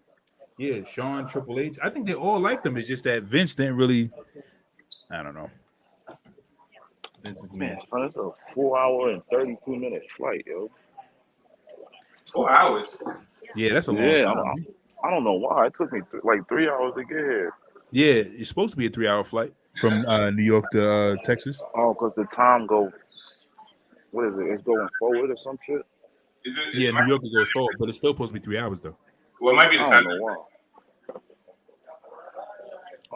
Yeah, Shawn, Triple H. I think they all liked him. It's just that Vince didn't really. I don't know. Vince McMahon. It's a 4-hour and 32-minute flight, yo. 4 hours. Yeah, that's a long time. I don't know why. It took me like 3 hours to get here. Yeah, it's supposed to be a 3-hour flight from New York to Texas. Oh, because the time goes. What is it? It's going forward or some shit? Yeah, New York goes forward, but it's still supposed to be 3 hours though. Well, it might be the time.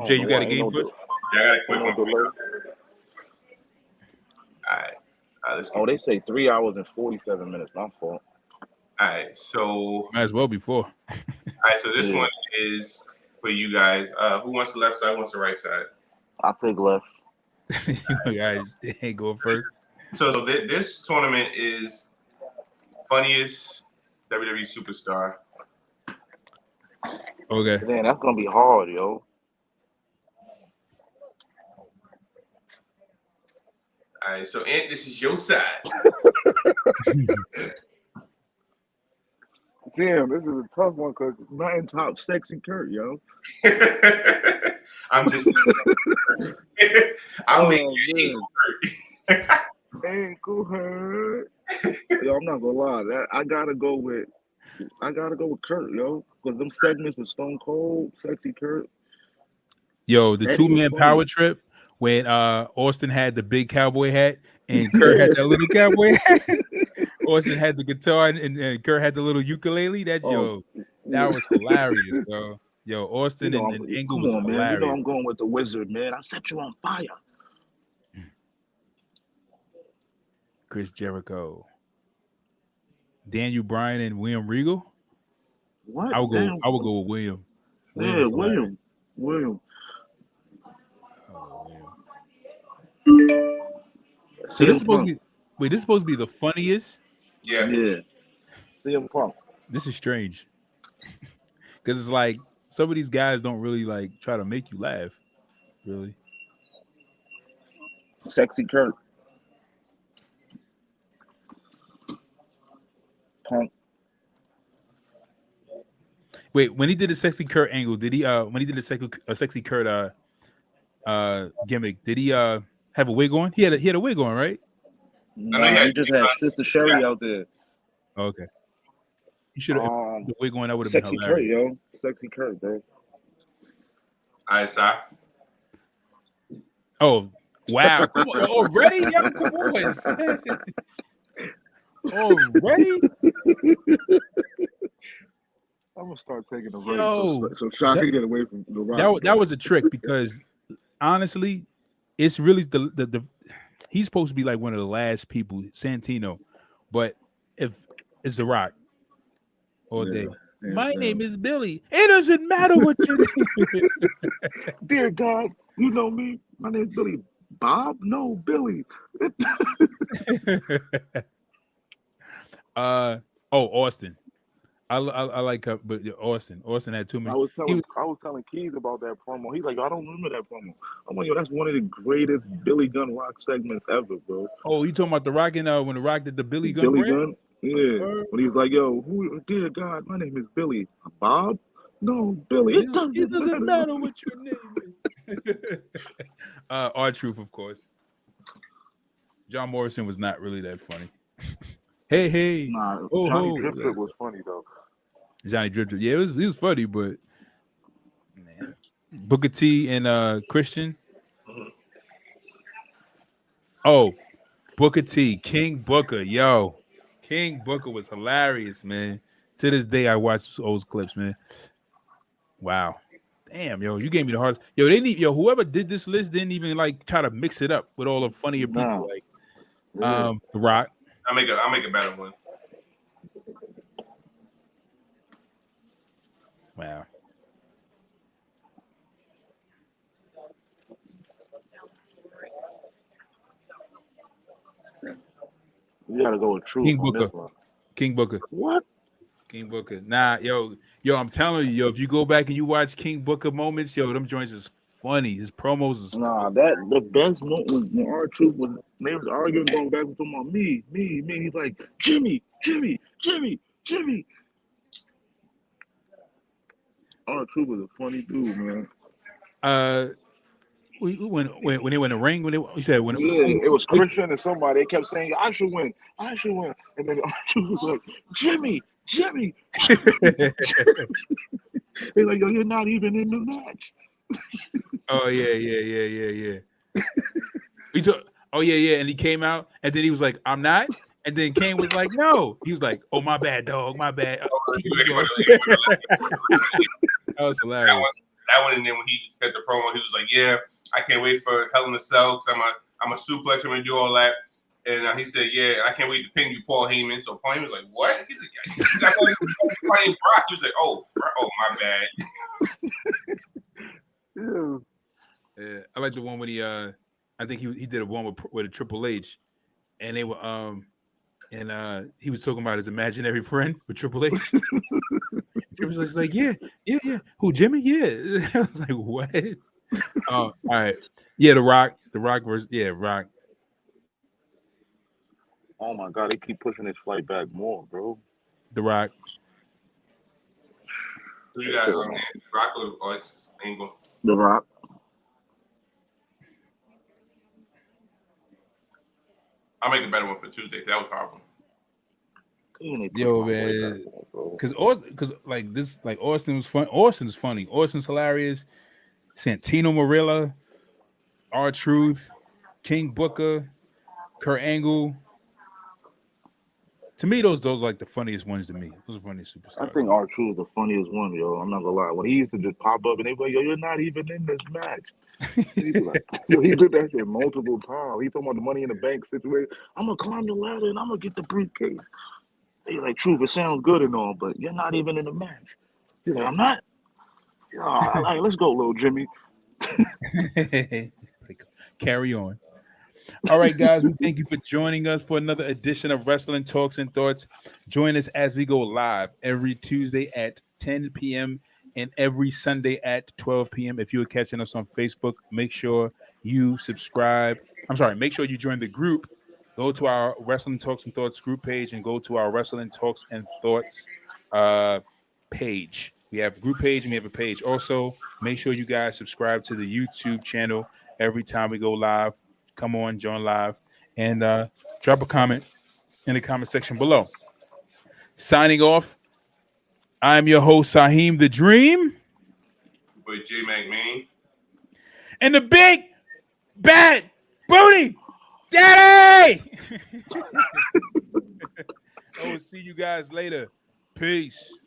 Jay, you got a game for us? Yeah, I got a quick one for you. All right, let's go. Oh, they say 3 hours and 47 minutes. My fault. All right, so might as well be 4. All right, so this one is for you guys. Who wants the left side? Who wants the right side? I'll take left. You guys ain't going first. So this tournament is Funniest WWE superstar. Okay. Man, that's gonna be hard, yo. All right, so Ant, this is your side. Damn, this is a tough one because nothing top sexy Kurt, yo. I'm just. I'm making man. Ankle hurt. Yo, I'm not gonna lie. I gotta go with Kurt, yo. Because them segments with Stone Cold, sexy Kurt. Yo, the Eddie was 2-man funny. power trip when Austin had the big cowboy hat and Kurt had that little cowboy hat. Austin had the guitar and Kurt had the little ukulele. That was hilarious, yo. Yo, Austin and Angle come was on, hilarious. man. You know I'm going with the Wizard, man. I set you on fire. Chris Jericho, Daniel Bryan, and William Regal. What? I would go with William. Yeah, William. Oh, William. So this is supposed to be the funniest. Yeah. CM Punk. This is strange because it's like some of these guys don't really like try to make you laugh, really. Sexy Kurt. Punk. Wait, when he did the sexy Kurt angle, did he when he did the sexy Kurt gimmick, did he have a wig on? He had a wig on, right? Nah, he just had Sister Sherry out there. Okay. He should have the wig on. That would have been Sexy hilarious. Kurt, yo. Sexy Kurt, bro. All right, sir. Oh, wow. Come on, already? Yo, come on. Already? I'm gonna start taking a break so Shaq can get away from the rock. That was a trick because honestly, it's really the he's supposed to be like one of the last people, Santino, but if it's The Rock all day. My name is Billy. It doesn't matter what your name is. Dear God, you know me. My name is Billy. Bob? No, Billy. Austin. I like her, but Austin had too many. I was telling Keys about that promo. He's like, I don't remember that promo. I'm like, yo, that's one of the greatest Billy Gunn Rock segments ever, bro. Oh, you talking about The Rock and when The Rock did the Billy Gunn? Yeah. When he was like, yo, dear God, my name is Billy. Bob? No, Billy. It doesn't matter what your name is. R-Truth, of course. John Morrison was not really that funny. Hey. Nah, Johnny Drip Drip was funny though. Johnny Drip Drip. Yeah, he was funny, but man. Booker T and Christian. Oh, Booker T, King Booker, yo. King Booker was hilarious, man. To this day, I watch those clips, man. Wow. Damn, yo, you gave me the hardest. Yo, whoever did this list didn't even like try to mix it up with all the funnier people like The Rock. I'll make a better one. Wow. You gotta go with Truth. King Booker. King Booker. What? King Booker. Nah, yo, I'm telling you, if you go back and you watch King Booker moments, them joints is funny. His promos is the best moment was when R-Truth was they was arguing going back with him on me. He's like, Jimmy. R-Truth was a funny dude, man. When they went in the ring, it was Christian and somebody. They kept saying, I should win, and then R-Truth was like, Jimmy. They're like, yo, you're not even in the match. Oh yeah. And he came out, and then he was like, "I'm not." And then Kane was like, "No." He was like, "Oh, my bad, dog. My bad." That was hilarious. That one, and then when he cut the promo, he was like, "Yeah, I can't wait for Hell in a Cell because I'm a suplex him and do all that." And he said, "Yeah, I can't wait to pin you, Paul Heyman." So Paul Heyman was like, "What?" He's like, playing Brock. He was like, "Oh, my bad." Yeah, I like the one when he I think he did a one with a Triple H, and they were and he was talking about his imaginary friend with Triple H. Triple H was like, yeah. Who, Jimmy? Yeah. I was like, what? All right. Yeah, The Rock versus Rock. Oh my God, they keep pushing this fight back more, bro. The Rock. Who you got on there? Rock or Angle? The Rock. I'll make a better one for Tuesday. That was horrible. Yo, man, because like this, like Austin was fun. Austin's funny. Austin's hilarious. Santino Marella, R-Truth, King Booker, Kurt Angle. To me, those are like the funniest ones to me. Those are funniest superstars. I think R-Truth is the funniest one, yo. I'm not gonna lie. When he used to just pop up and they be like, yo, you're not even in this match. He'd be like, yo, he did that shit multiple times. He talking about the Money in the Bank situation. I'm gonna climb the ladder and I'm gonna get the briefcase. They like, Truth, it sounds good and all, but you're not even in the match. He's like, I'm not. All right, let's go, little Jimmy. It's like, carry on. All right, guys, we thank you for joining us for another edition of Wrestling Talks and Thoughts. Join us as we go live every Tuesday at 10 p.m. and every Sunday at 12 p.m. If you are catching us on Facebook, make sure you subscribe. Make sure you join the group. Go to our Wrestling Talks and Thoughts group page and go to our Wrestling Talks and Thoughts page. We have a group page and we have a page. Also, make sure you guys subscribe to the YouTube channel every time we go live. Come on, join live, and drop a comment in the comment section below. Signing off, I'm your host, Saheem the Dream. With J McMahon. And the big, bad booty daddy! I will see you guys later. Peace.